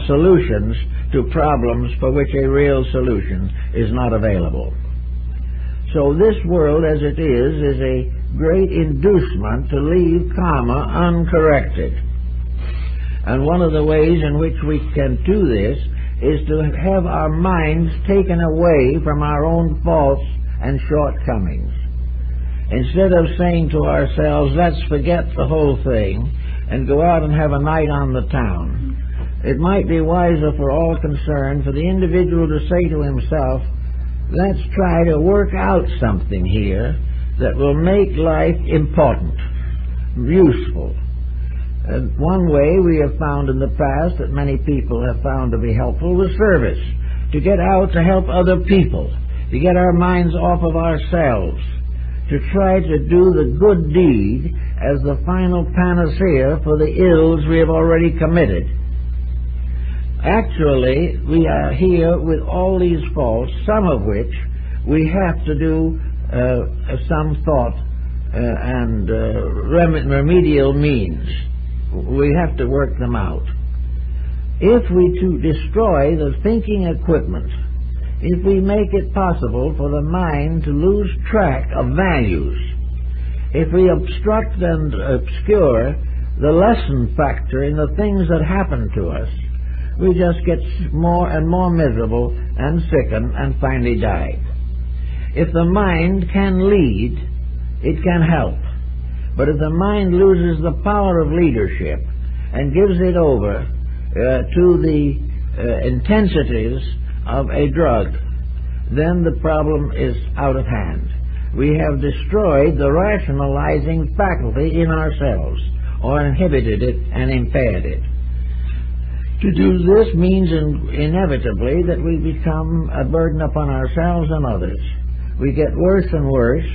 solutions to problems for which a real solution is not available. So this world as it is a great inducement to leave karma uncorrected. And one of the ways in which we can do this is to have our minds taken away from our own faults and shortcomings. Instead of saying to ourselves, let's forget the whole thing and go out and have a night on the town, it might be wiser for all concerned for the individual to say to himself, let's try to work out something here that will make life important, useful. One way we have found in the past that many people have found to be helpful was service, to get out to help other people, to get our minds off of ourselves, to try to do the good deed as the final panacea for the ills we have already committed. Actually, we are here with all these faults, some of which we have to do some thought and remedial means. We have to work them out. If we destroy the thinking equipment, if we make it possible for the mind to lose track of values, if we obstruct and obscure the lesson factor in the things that happen to us, we just get more and more miserable and sicken and finally die. If the mind can lead, it can help. But if the mind loses the power of leadership and gives it over to the intensities of a drug, then the problem is out of hand. We have destroyed the rationalizing faculty in ourselves, or inhibited it and impaired it. To do this means inevitably that we become a burden upon ourselves and others. We get worse and worse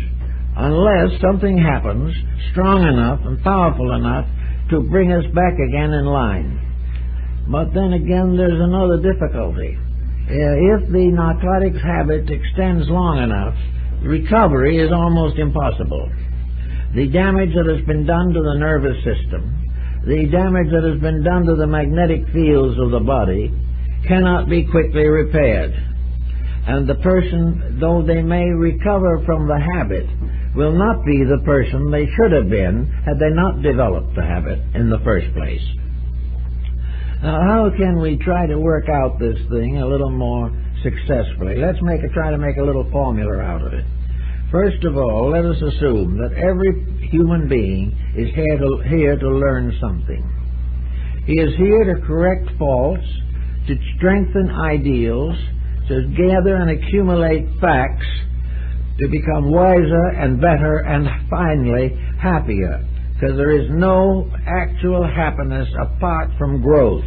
unless something happens strong enough and powerful enough to bring us back again in line. But then again, there's another difficulty. If the narcotics habit extends long enough, recovery is almost impossible. The damage that has been done to the nervous system, the damage that has been done to the magnetic fields of the body, cannot be quickly repaired. And the person, though they may recover from the habit, will not be the person they should have been had they not developed the habit in the first place. Now, how can we try to work out this thing a little more successfully? Let's try to make a little formula out of it. First of all, let us assume that every human being is here to learn something. He is here to correct faults, to strengthen ideals, to gather and accumulate facts, to become wiser and better and finally happier, because there is no actual happiness apart from growth.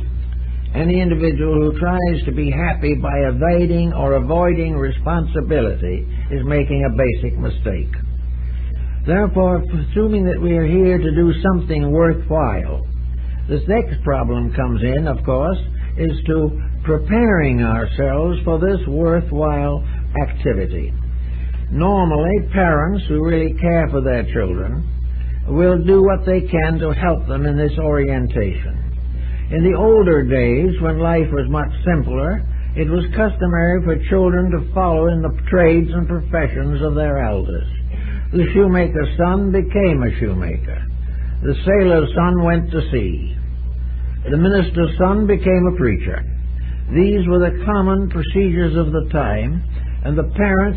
Any individual who tries to be happy by evading or avoiding responsibility is making a basic mistake. Therefore, assuming that we are here to do something worthwhile, this next problem comes in, of course, is to preparing ourselves for this worthwhile activity. Normally, parents who really care for their children will do what they can to help them in this orientation. In the older days, when life was much simpler, it was customary for children to follow in the trades and professions of their elders. The shoemaker's son became a shoemaker. The sailor's son went to sea. The minister's son became a preacher. These were the common procedures of the time, and the parent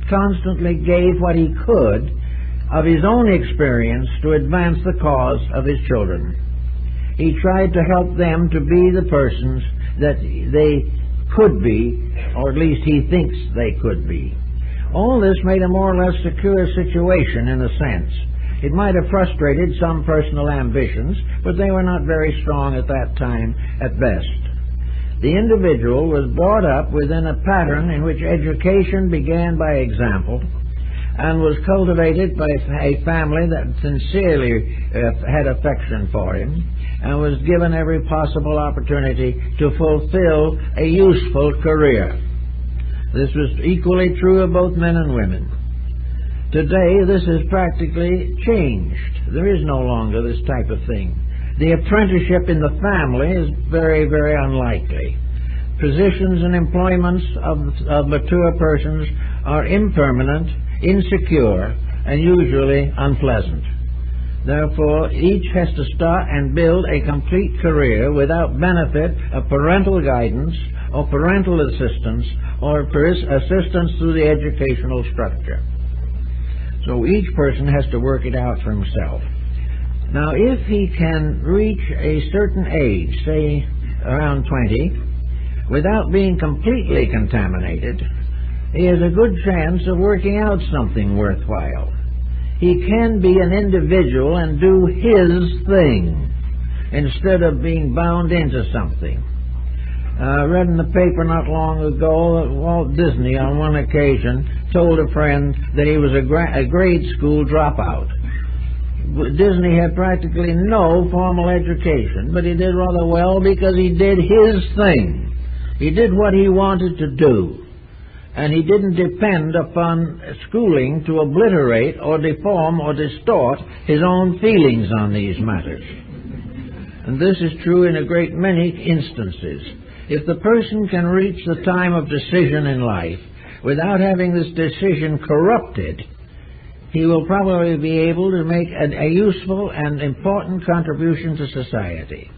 constantly gave what he could of his own experience to advance the cause of his children. He tried to help them to be the persons that they could be, or at least he thinks they could be. All this made a more or less secure situation in a sense. It might have frustrated some personal ambitions, but they were not very strong at that time at best. The individual was brought up within a pattern in which education began by example and was cultivated by a family that sincerely had affection for him and was given every possible opportunity to fulfill a useful career. This was equally true of both men and women. Today, this has practically changed. There is no longer this type of thing. The apprenticeship in the family is very, very unlikely. Positions and employments of mature persons are impermanent, insecure, and usually unpleasant. Therefore, each has to start and build a complete career without benefit of parental guidance or parental assistance or assistance through the educational structure. So each person has to work it out for himself. Now, if he can reach a certain age, say around 20, without being completely contaminated, he has a good chance of working out something worthwhile. He can be an individual and do his thing instead of being bound into something. I read in the paper not long ago that Walt Disney on one occasion told a friend that he was a grade school dropout. Disney had practically no formal education, but he did rather well because he did his thing. He did what he wanted to do. And he didn't depend upon schooling to obliterate or deform or distort his own feelings on these matters. And this is true in a great many instances. If the person can reach the time of decision in life without having this decision corrupted, he will probably be able to make a useful and important contribution to society.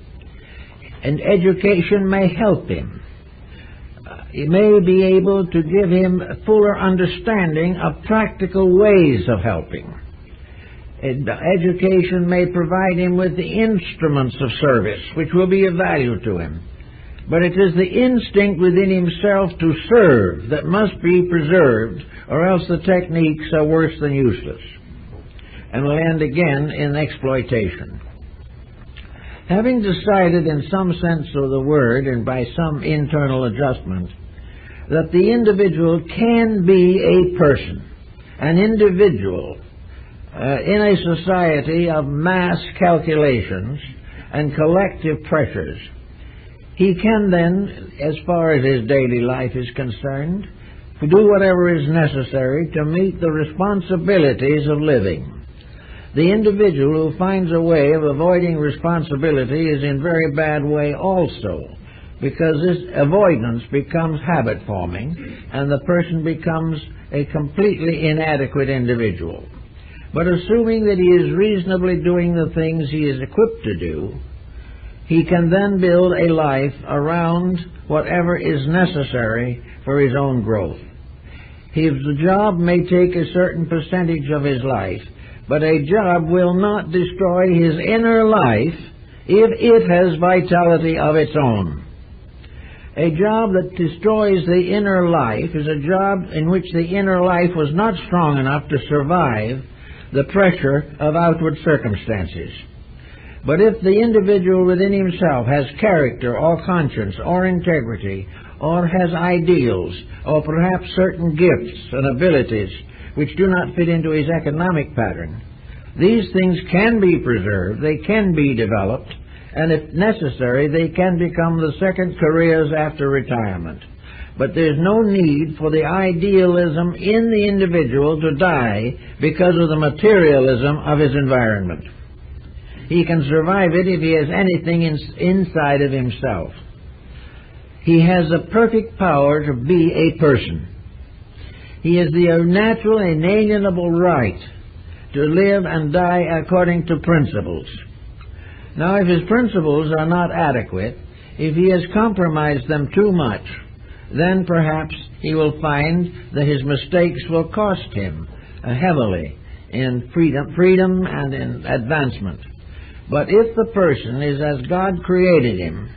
And education may help him. It may be able to give him a fuller understanding of practical ways of helping. Education may provide him with the instruments of service, which will be of value to him. But it is the instinct within himself to serve that must be preserved, or else the techniques are worse than useless, and will end again in exploitation. Having decided in some sense of the word, and by some internal adjustment, that the individual can be a person, an individual, in a society of mass calculations and collective pressures, he can then, as far as his daily life is concerned, do whatever is necessary to meet the responsibilities of living. The individual who finds a way of avoiding responsibility is in very bad way also, because this avoidance becomes habit-forming, and the person becomes a completely inadequate individual. But assuming that he is reasonably doing the things he is equipped to do, he can then build a life around whatever is necessary for his own growth. His job may take a certain percentage of his life, but a job will not destroy his inner life if it has vitality of its own. A job that destroys the inner life is a job in which the inner life was not strong enough to survive the pressure of outward circumstances. But if the individual within himself has character or conscience or integrity, or has ideals, or perhaps certain gifts and abilities which do not fit into his economic pattern, these things can be preserved, they can be developed, and if necessary, they can become the second careers after retirement. But there's no need for the idealism in the individual to die because of the materialism of his environment. He can survive it if he has anything inside of himself. He has the perfect power to be a person. He has the natural, inalienable right to live and die according to principles. Now, if his principles are not adequate, if he has compromised them too much, then perhaps he will find that his mistakes will cost him heavily in freedom and in advancement. But if the person is as God created him,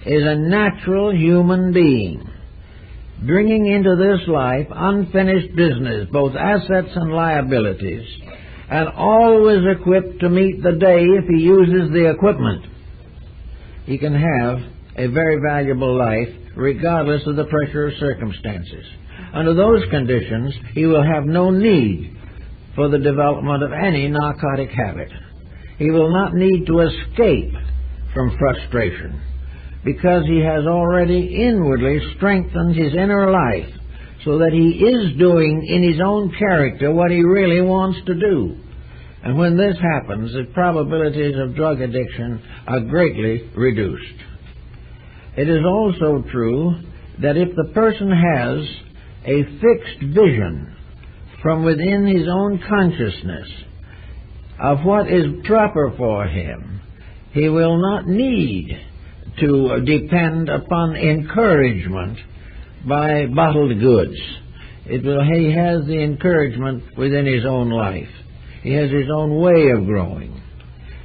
is a natural human being, bringing into this life unfinished business, both assets and liabilities, and always equipped to meet the day if he uses the equipment, he can have a very valuable life regardless of the pressure of circumstances. Under those conditions, he will have no need for the development of any narcotic habit. He will not need to escape from frustration, because he has already inwardly strengthened his inner life so that he is doing in his own character what he really wants to do. And when this happens, the probabilities of drug addiction are greatly reduced. It is also true that if the person has a fixed vision from within his own consciousness of what is proper for him, he will not need to depend upon encouragement by bottled goods. He has the encouragement within his own life. He has his own way of growing.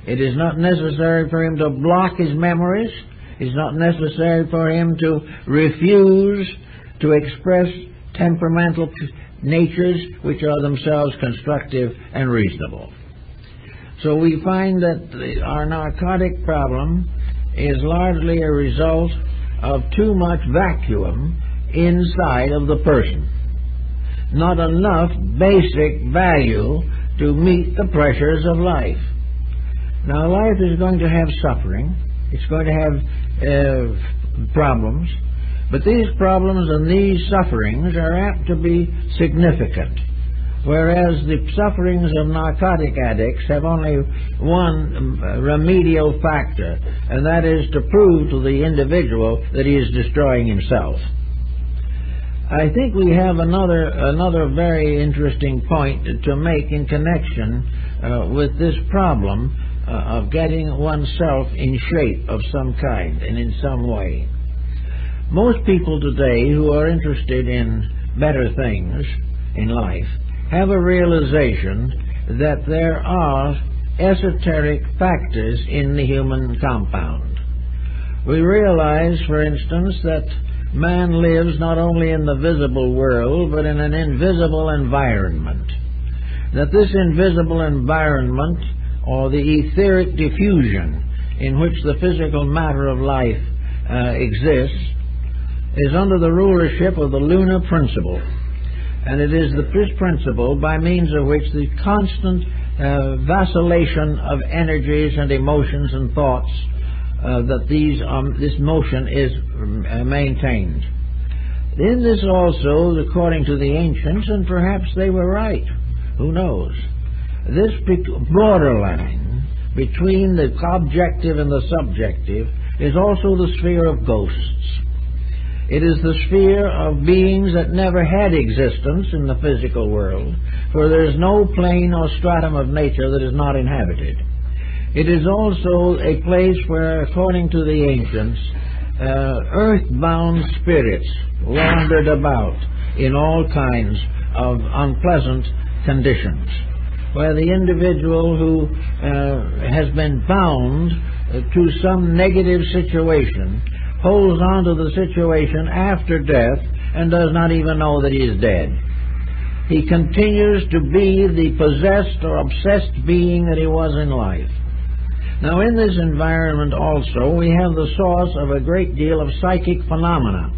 It is not necessary for him to block his memories. It's not necessary for him to refuse to express temperamental natures which are themselves constructive and reasonable. So we find that our narcotic problem is largely a result of too much vacuum inside of the person. not enough basic value to meet the pressures of life. Now, life is going to have suffering. It's going to have problems. But these problems and these sufferings are apt to be significant, whereas the sufferings of narcotic addicts have only one remedial factor, and that is to prove to the individual that he is destroying himself. I think we have another very interesting point to make in connection with this problem of getting oneself in shape of some kind and in some way. Most people today who are interested in better things in life have a realization that there are esoteric factors in the human compound. We realize, for instance, that man lives not only in the visible world, but in an invisible environment. That this invisible environment, or the etheric diffusion in which the physical matter of life exists, is under the rulership of the lunar principle. And it is this principle by means of which the constant vacillation of energies and emotions and thoughts this motion is maintained. In this also, according to the ancients, and perhaps they were right, who knows, this borderline between the objective and the subjective is also the sphere of ghosts. It is the sphere of beings that never had existence in the physical world, for there is no plane or stratum of nature that is not inhabited. It is also a place where, according to the ancients, earthbound spirits wandered about in all kinds of unpleasant conditions, where the individual who has been bound to some negative situation holds on to the situation after death and does not even know that he is dead. He continues to be the possessed or obsessed being that he was in life. Now, in this environment also, we have the source of a great deal of psychic phenomena.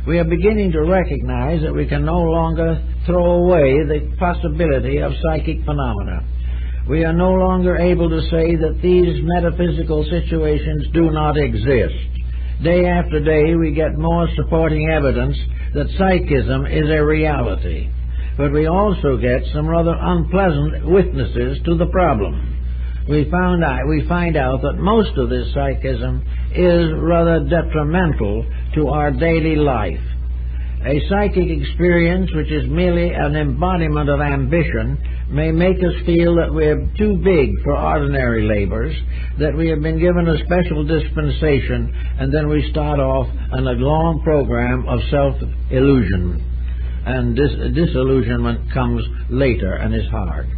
We are beginning to recognize that we can no longer throw away the possibility of psychic phenomena. We are no longer able to say that these metaphysical situations do not exist. Day after day, we get more supporting evidence that psychism is a reality. But we also get some rather unpleasant witnesses to the problem. We find out that most of this psychism is rather detrimental to our daily life. A psychic experience which is merely an embodiment of ambition may make us feel that we're too big for ordinary labors, that we have been given a special dispensation, and then we start off on a long program of self-illusion. And disillusionment comes later and is hard.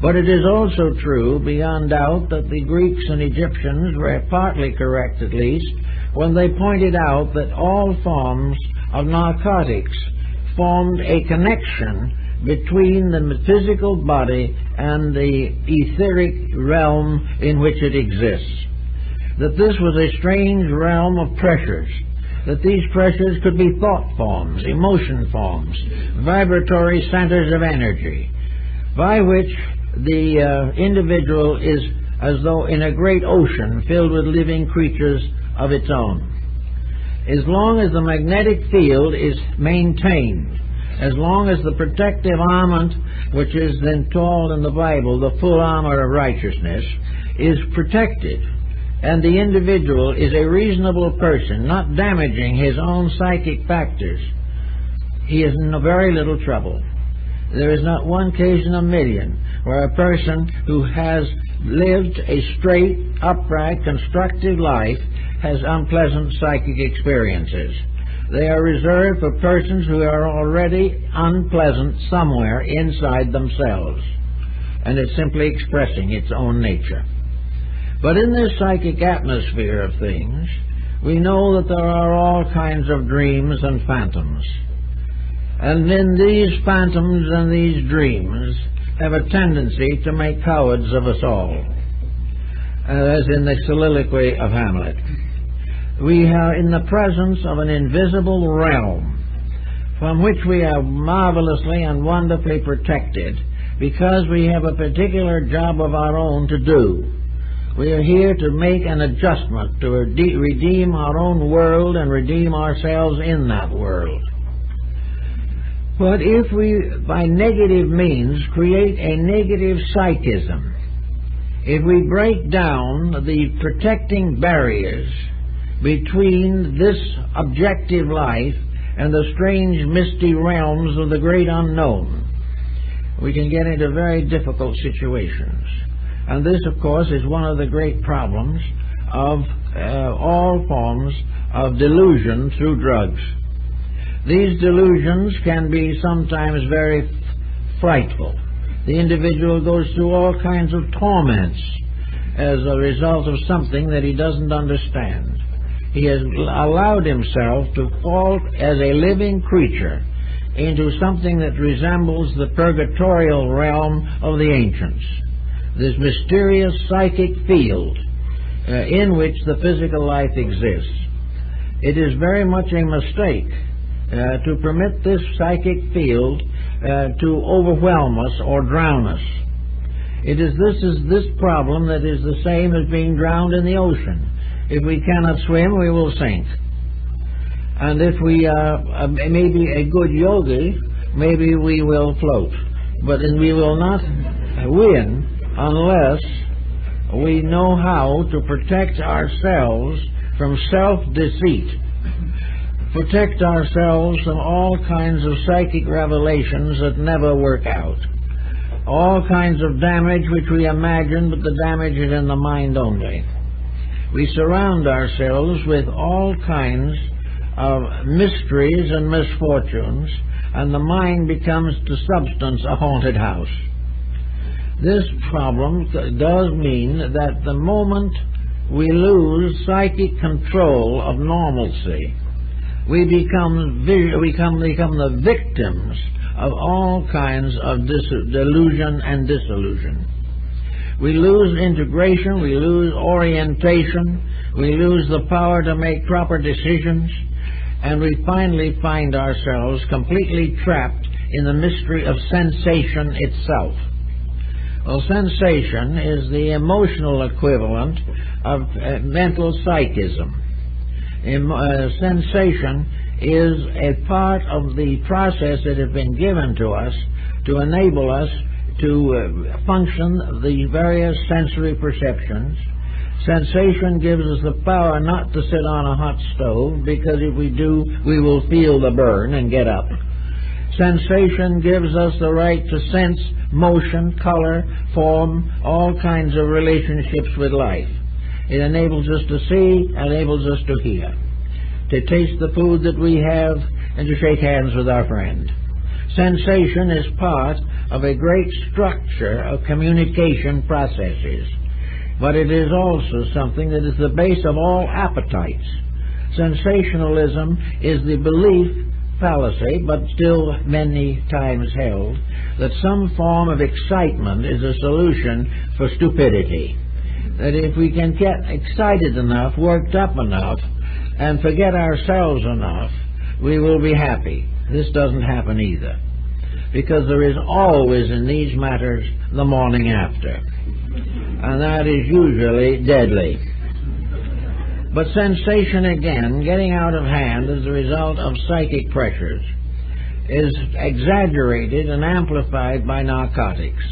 But it is also true, beyond doubt, that the Greeks and Egyptians were partly correct, at least, when they pointed out that all forms of narcotics formed a connection between the physical body and the etheric realm in which it exists. That this was a strange realm of pressures, that these pressures could be thought forms, emotion forms, vibratory centers of energy, by which the individual is as though in a great ocean filled with living creatures of its own. As long as the magnetic field is maintained, as long as the protective armament, which is then called in the Bible the full armor of righteousness, is protected, and the individual is a reasonable person, not damaging his own psychic factors, he is in very little trouble. There is not one case in a million where a person who has lived a straight, upright, constructive life has unpleasant psychic experiences. They are reserved for persons who are already unpleasant somewhere inside themselves, and it's simply expressing its own nature. But in this psychic atmosphere of things, we know that there are all kinds of dreams and phantoms. And in these phantoms and these dreams have a tendency to make cowards of us all, as in the soliloquy of Hamlet. We are in the presence of an invisible realm from which we are marvelously and wonderfully protected because we have a particular job of our own to do. We are here to make an adjustment, to redeem our own world and redeem ourselves in that world. But if we, by negative means, create a negative psychism, if we break down the protecting barriers between this objective life and the strange misty realms of the great unknown, we can get into very difficult situations. And this, of course, is one of the great problems of all forms of delusion through drugs. These delusions can be sometimes very frightful. The individual goes through all kinds of torments as a result of something that he doesn't understand. He has allowed himself to fall as a living creature into something that resembles the purgatorial realm of the ancients, this mysterious psychic field in which the physical life exists. It is very much a mistake to permit this psychic field to overwhelm us or drown us. This problem that is the same as being drowned in the ocean. If we cannot swim, we will sink. And if we are maybe a good yogi, maybe we will float. But we will not win unless we know how to protect ourselves from self-deceit, protect ourselves from all kinds of psychic revelations that never work out, all kinds of damage which we imagine, but the damage is in the mind only. We surround ourselves with all kinds of mysteries and misfortunes, and the mind becomes to substance a haunted house. This problem does mean that the moment we lose psychic control of normalcy, we become the victims of all kinds of delusion and disillusion. We lose integration, we lose orientation, we lose the power to make proper decisions, and we finally find ourselves completely trapped in the mystery of sensation itself. Well, sensation is the emotional equivalent of mental psychism. Sensation is a part of the process that has been given to us to enable us to function the various sensory perceptions. Sensation gives us the power not to sit on a hot stove, because if we do, we will feel the burn and get up. Sensation gives us the right to sense motion, color, form, all kinds of relationships with life. It enables us to see, enables us to hear, to taste the food that we have, and to shake hands with our friend. Sensation is part of a great structure of communication processes, but it is also something that is the base of all appetites. Sensationalism is the belief, fallacy, but still many times held, that some form of excitement is a solution for stupidity. That if we can get excited enough, worked up enough, and forget ourselves enough, we will be happy. This doesn't happen either, because there is always in these matters the morning after, and that is usually deadly. But sensation, again, getting out of hand as a result of psychic pressures, is exaggerated and amplified by narcotics.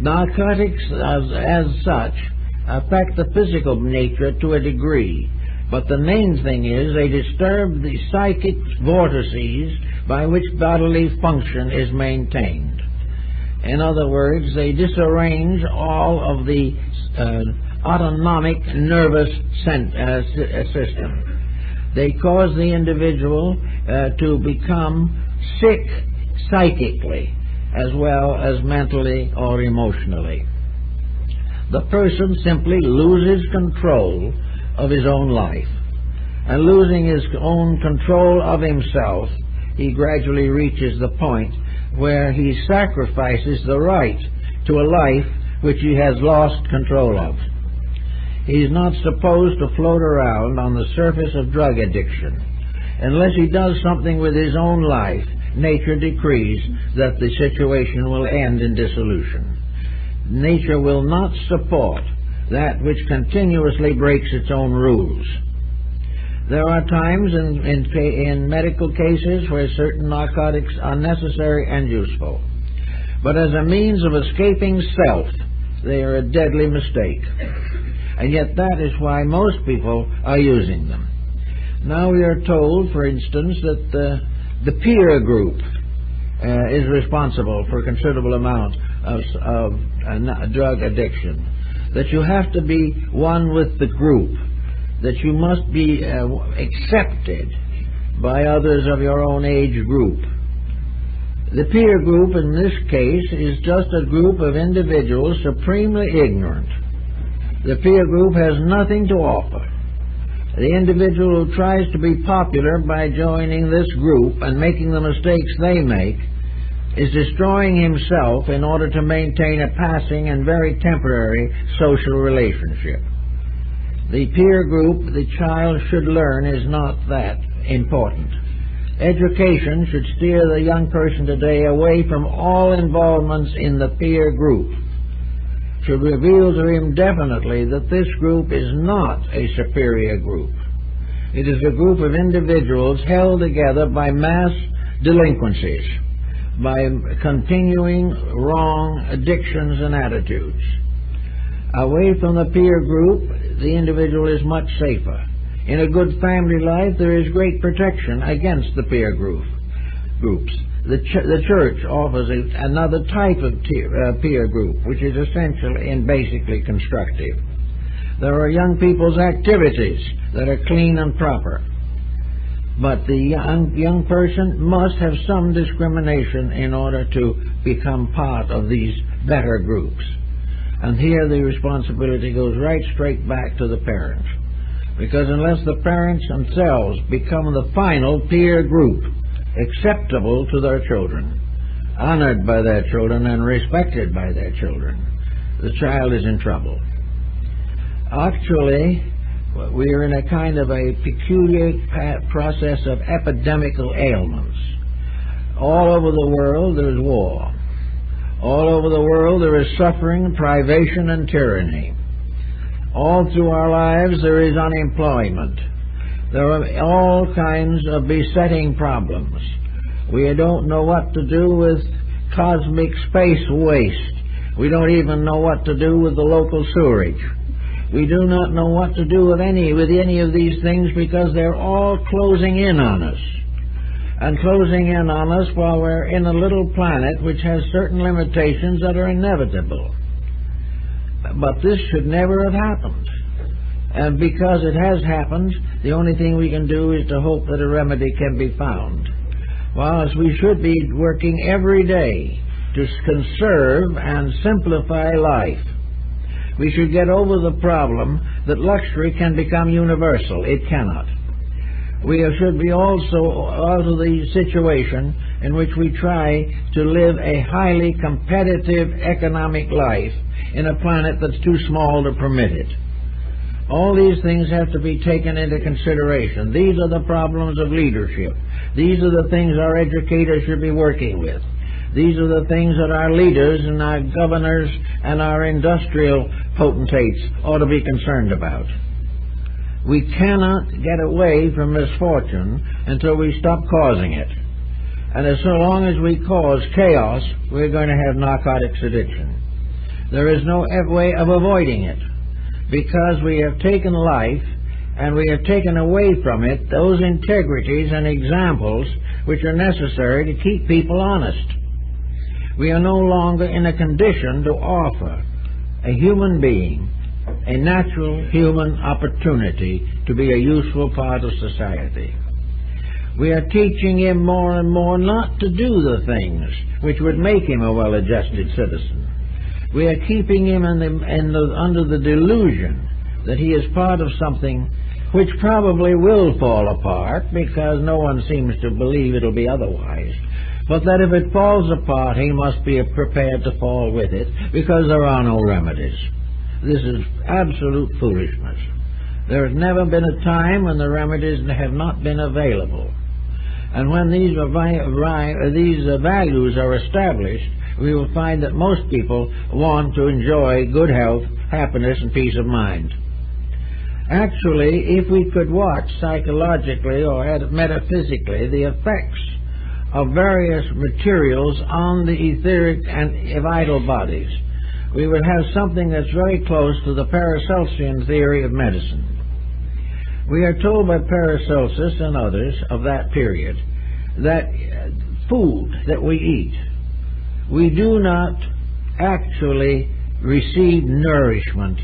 Narcotics, as such, affect the physical nature to a degree, but the main thing is they disturb the psychic vortices by which bodily function is maintained. In other words, they disarrange all of the autonomic nervous system. They cause the individual to become sick psychically as well as mentally or emotionally. The person simply loses control of his own life, and losing his own control of himself, he gradually reaches the point where he sacrifices the right to a life which he has lost control of. He's not supposed to float around on the surface of drug addiction. Unless he does something with his own life, nature decrees that the situation will end in dissolution. Nature will not support that which continuously breaks its own rules. There are times in medical cases where certain narcotics are necessary and useful. But as a means of escaping self, they are a deadly mistake. And yet that is why most people are using them. Now we are told, for instance, that the peer group is responsible for a considerable amount of drug addiction. That you have to be one with the group. That you must be accepted by others of your own age group. The peer group in this case is just a group of individuals supremely ignorant. The peer group has nothing to offer. The individual who tries to be popular by joining this group and making the mistakes they make is destroying himself in order to maintain a passing and very temporary social relationship. The peer group the child should learn is not that important. Education should steer the young person today away from all involvements in the peer group. Should reveal to him definitely that this group is not a superior group. It is a group of individuals held together by mass delinquencies, by continuing wrong addictions and attitudes. Away from the peer group, the individual is much safer. In a good family life, there is great protection against the peer groups. The church offers another type of peer group, which is essential and basically constructive. There are young people's activities that are clean and proper. But the young person must have some discrimination in order to become part of these better groups. And here the responsibility goes right straight back to the parents. Because unless the parents themselves become the final peer group, acceptable to their children, honored by their children, and respected by their children, the child is in trouble. Actually, we are in a kind of a peculiar process of epidemical ailments. All over the world there is war. All over the world there is suffering, privation, and tyranny. All through our lives there is unemployment. There are all kinds of besetting problems. We don't know what to do with cosmic space waste. We don't even know what to do with the local sewerage. We do not know what to do with any of these things because they're all closing in on us. And closing in on us while we're in a little planet which has certain limitations that are inevitable. But this should never have happened. And because it has happened, the only thing we can do is to hope that a remedy can be found. Whilst we should be working every day to conserve and simplify life. We should get over the problem that luxury can become universal. It cannot. We should be also out of the situation in which we try to live a highly competitive economic life in a planet that's too small to permit it. All these things have to be taken into consideration. These are the problems of leadership. These are the things our educators should be working with. These are the things that our leaders and our governors and our industrial potentates ought to be concerned about. We cannot get away from misfortune until we stop causing it. And as so long as we cause chaos, we're going to have narcotics addiction. There is no way of avoiding it, because we have taken life and we have taken away from it those integrities and examples which are necessary to keep people honest. We are no longer in a condition to offer a human being a natural human opportunity to be a useful part of society. We are teaching him more and more not to do the things which would make him a well-adjusted citizen. We are keeping him under the delusion that he is part of something which probably will fall apart, because no one seems to believe it'll be otherwise. But that if it falls apart, he must be prepared to fall with it, because there are no remedies. This is absolute foolishness. There has never been a time when the remedies have not been available. And when these values are established, we will find that most people want to enjoy good health, happiness, and peace of mind. Actually, if we could watch psychologically or metaphysically the effects of various materials on the etheric and vital bodies, we would have something that's very close to the Paracelsian theory of medicine. We are told by Paracelsus and others of that period that food that we eat, we do not actually receive nourishment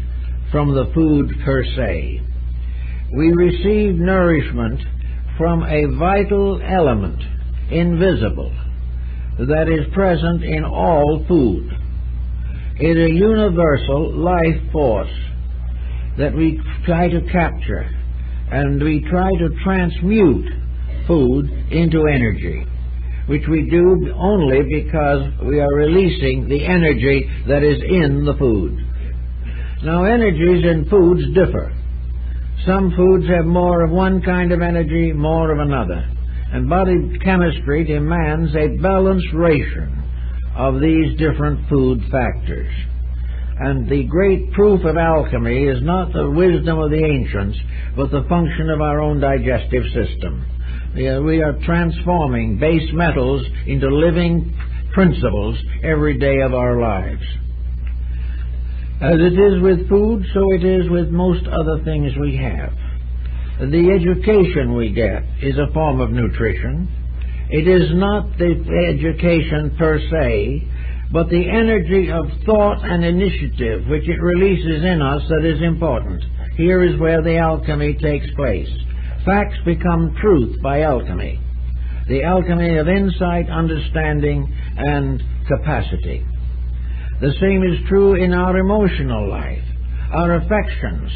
from the food per se. We receive nourishment from a vital element, invisible, that is present in all food. It is a universal life force that we try to capture, and we try to transmute food into energy, which we do only because we are releasing the energy that is in the food. Now, energies in foods differ. Some foods have more of one kind of energy, more of another. And body chemistry demands a balanced ration of these different food factors. And the great proof of alchemy is not the wisdom of the ancients, but the function of our own digestive system. We are transforming base metals into living principles every day of our lives. As it is with food, so it is with most other things we have. The education we get is a form of nutrition. It is not the education per se, but the energy of thought and initiative which it releases in us that is important. Here is where the alchemy takes place. Facts become truth by alchemy. The alchemy of insight, understanding, and capacity. The same is true in our emotional life. Our affections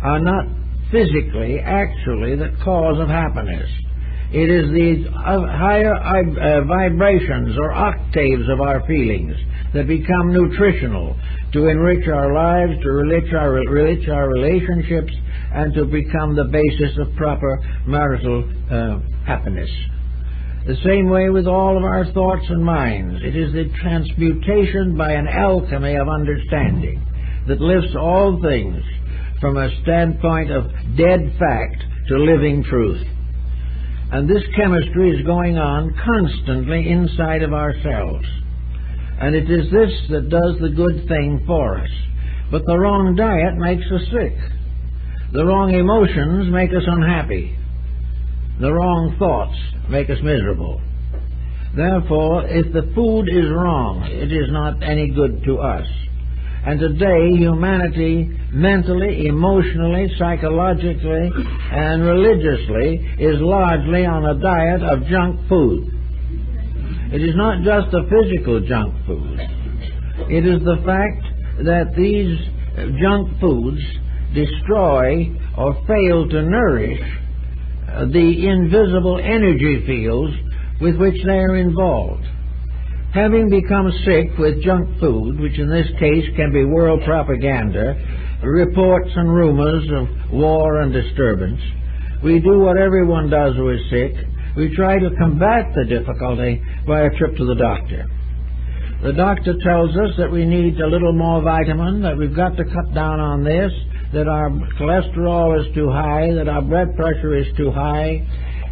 are not physically, actually, the cause of happiness. It is the higher vibrations or octaves of our feelings that become nutritional to enrich our lives, to enrich our relationships, and to become the basis of proper marital happiness. The same way with all of our thoughts and minds. It is the transmutation by an alchemy of understanding that lifts all things from a standpoint of dead fact to living truth. And this chemistry is going on constantly inside of ourselves. And it is this that does the good thing for us. But the wrong diet makes us sick. The wrong emotions make us unhappy. The wrong thoughts make us miserable. Therefore, if the food is wrong, it is not any good to us. And today, humanity, mentally, emotionally, psychologically, and religiously, is largely on a diet of junk food. It is not just the physical junk food. It is the fact that these junk foods destroy or fail to nourish the invisible energy fields with which they are involved. Having become sick with junk food, which in this case can be world propaganda, reports and rumors of war and disturbance, we do what everyone does who is sick. We try to combat the difficulty by a trip to the doctor. The doctor tells us that we need a little more vitamin, that we've got to cut down on this, that our cholesterol is too high, that our blood pressure is too high,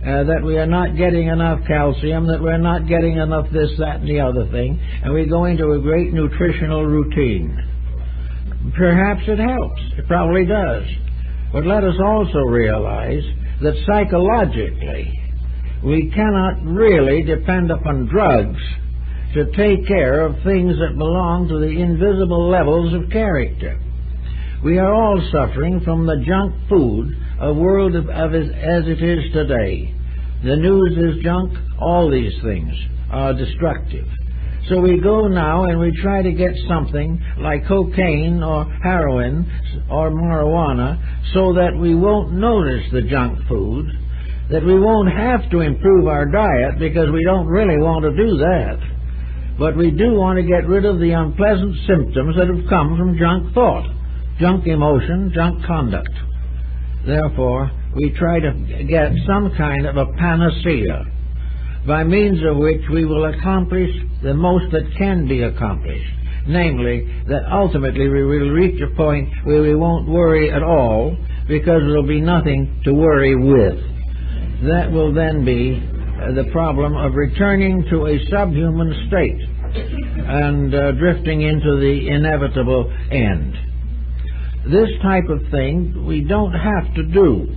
that we are not getting enough calcium, that we're not getting enough this, that, and the other thing, and we go into a great nutritional routine. Perhaps it helps. It probably does. But let us also realize that psychologically, we cannot really depend upon drugs to take care of things that belong to the invisible levels of character. We are all suffering from the junk food of world as it is today. The news is junk. All these things are destructive. So we go now and we try to get something like cocaine or heroin or marijuana so that we won't notice the junk food, that we won't have to improve our diet because we don't really want to do that. But we do want to get rid of the unpleasant symptoms that have come from junk thought, junk emotion, junk conduct. Therefore, we try to get some kind of a panacea, by means of which we will accomplish the most that can be accomplished. Namely, that ultimately we will reach a point where we won't worry at all, because there will be nothing to worry with. That will then be the problem of returning to a subhuman state and drifting into the inevitable end. This type of thing we don't have to do.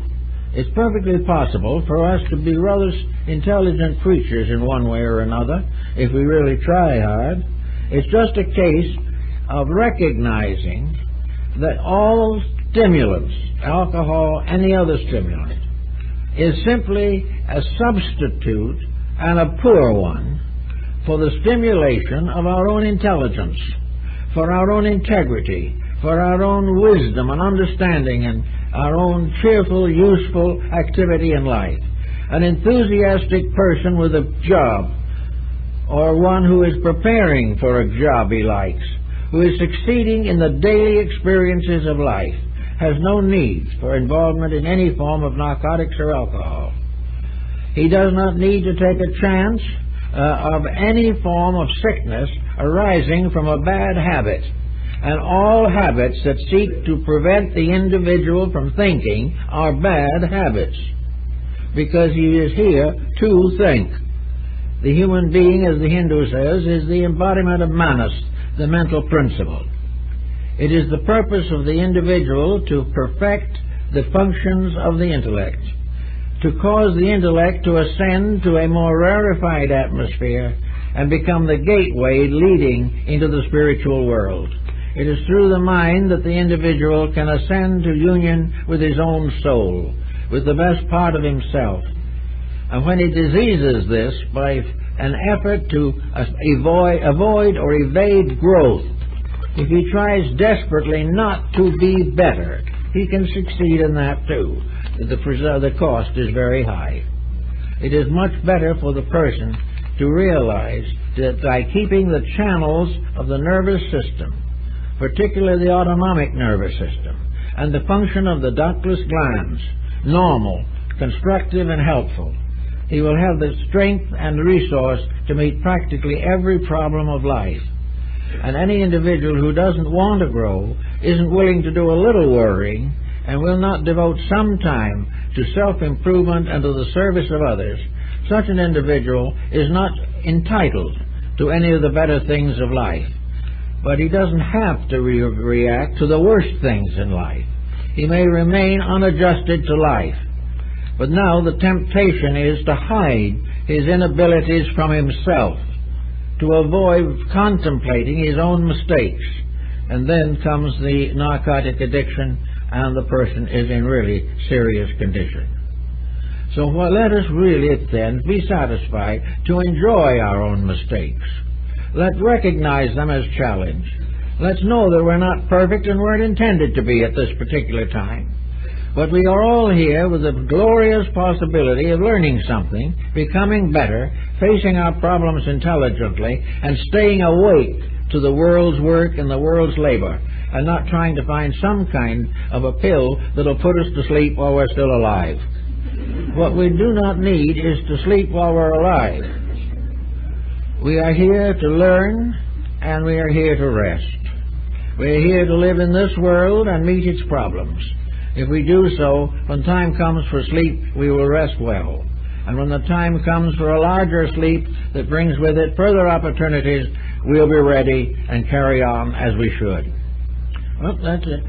It's perfectly possible for us to be rather intelligent creatures in one way or another if we really try hard. It's just a case of recognizing that all stimulants, alcohol, any other stimulant, is simply a substitute, and a poor one, for the stimulation of our own intelligence, for our own integrity, for our own wisdom and understanding, and our own cheerful, useful activity in life. An enthusiastic person with a job, or one who is preparing for a job he likes, who is succeeding in the daily experiences of life, has no need for involvement in any form of narcotics or alcohol. He does not need to take a chance of any form of sickness arising from a bad habit. And all habits that seek to prevent the individual from thinking are bad habits, because he is here to think. The human being, as the Hindu says, is the embodiment of manas, the mental principle. It is the purpose of the individual to perfect the functions of the intellect, to cause the intellect to ascend to a more rarefied atmosphere and become the gateway leading into the spiritual world. It is through the mind that the individual can ascend to union with his own soul, with the best part of himself. And when he diseases this by an effort to avoid or evade growth, if he tries desperately not to be better, he can succeed in that too. The cost is very high. It is much better for the person to realize that by keeping the channels of the nervous system, particularly the autonomic nervous system, and the function of the ductless glands, normal, constructive, and helpful, he will have the strength and resource to meet practically every problem of life. And any individual who doesn't want to grow, isn't willing to do a little worrying, and will not devote some time to self-improvement and to the service of others, such an individual is not entitled to any of the better things of life. But he doesn't have to react to the worst things in life. He may remain unadjusted to life. But now the temptation is to hide his inabilities from himself, to avoid contemplating his own mistakes. And then comes the narcotic addiction, and the person is in really serious condition. So let us really then be satisfied to enjoy our own mistakes. Let's recognize them as challenge. Let's know that we're not perfect and weren't intended to be at this particular time. But we are all here with the glorious possibility of learning something, becoming better, facing our problems intelligently, and staying awake to the world's work and the world's labor, and not trying to find some kind of a pill that'll put us to sleep while we're still alive. What we do not need is to sleep while we're alive. We are here to learn, and we are here to rest. We are here to live in this world and meet its problems. If we do so, when time comes for sleep, we will rest well. And when the time comes for a larger sleep that brings with it further opportunities, we'll be ready and carry on as we should. Well, that's it.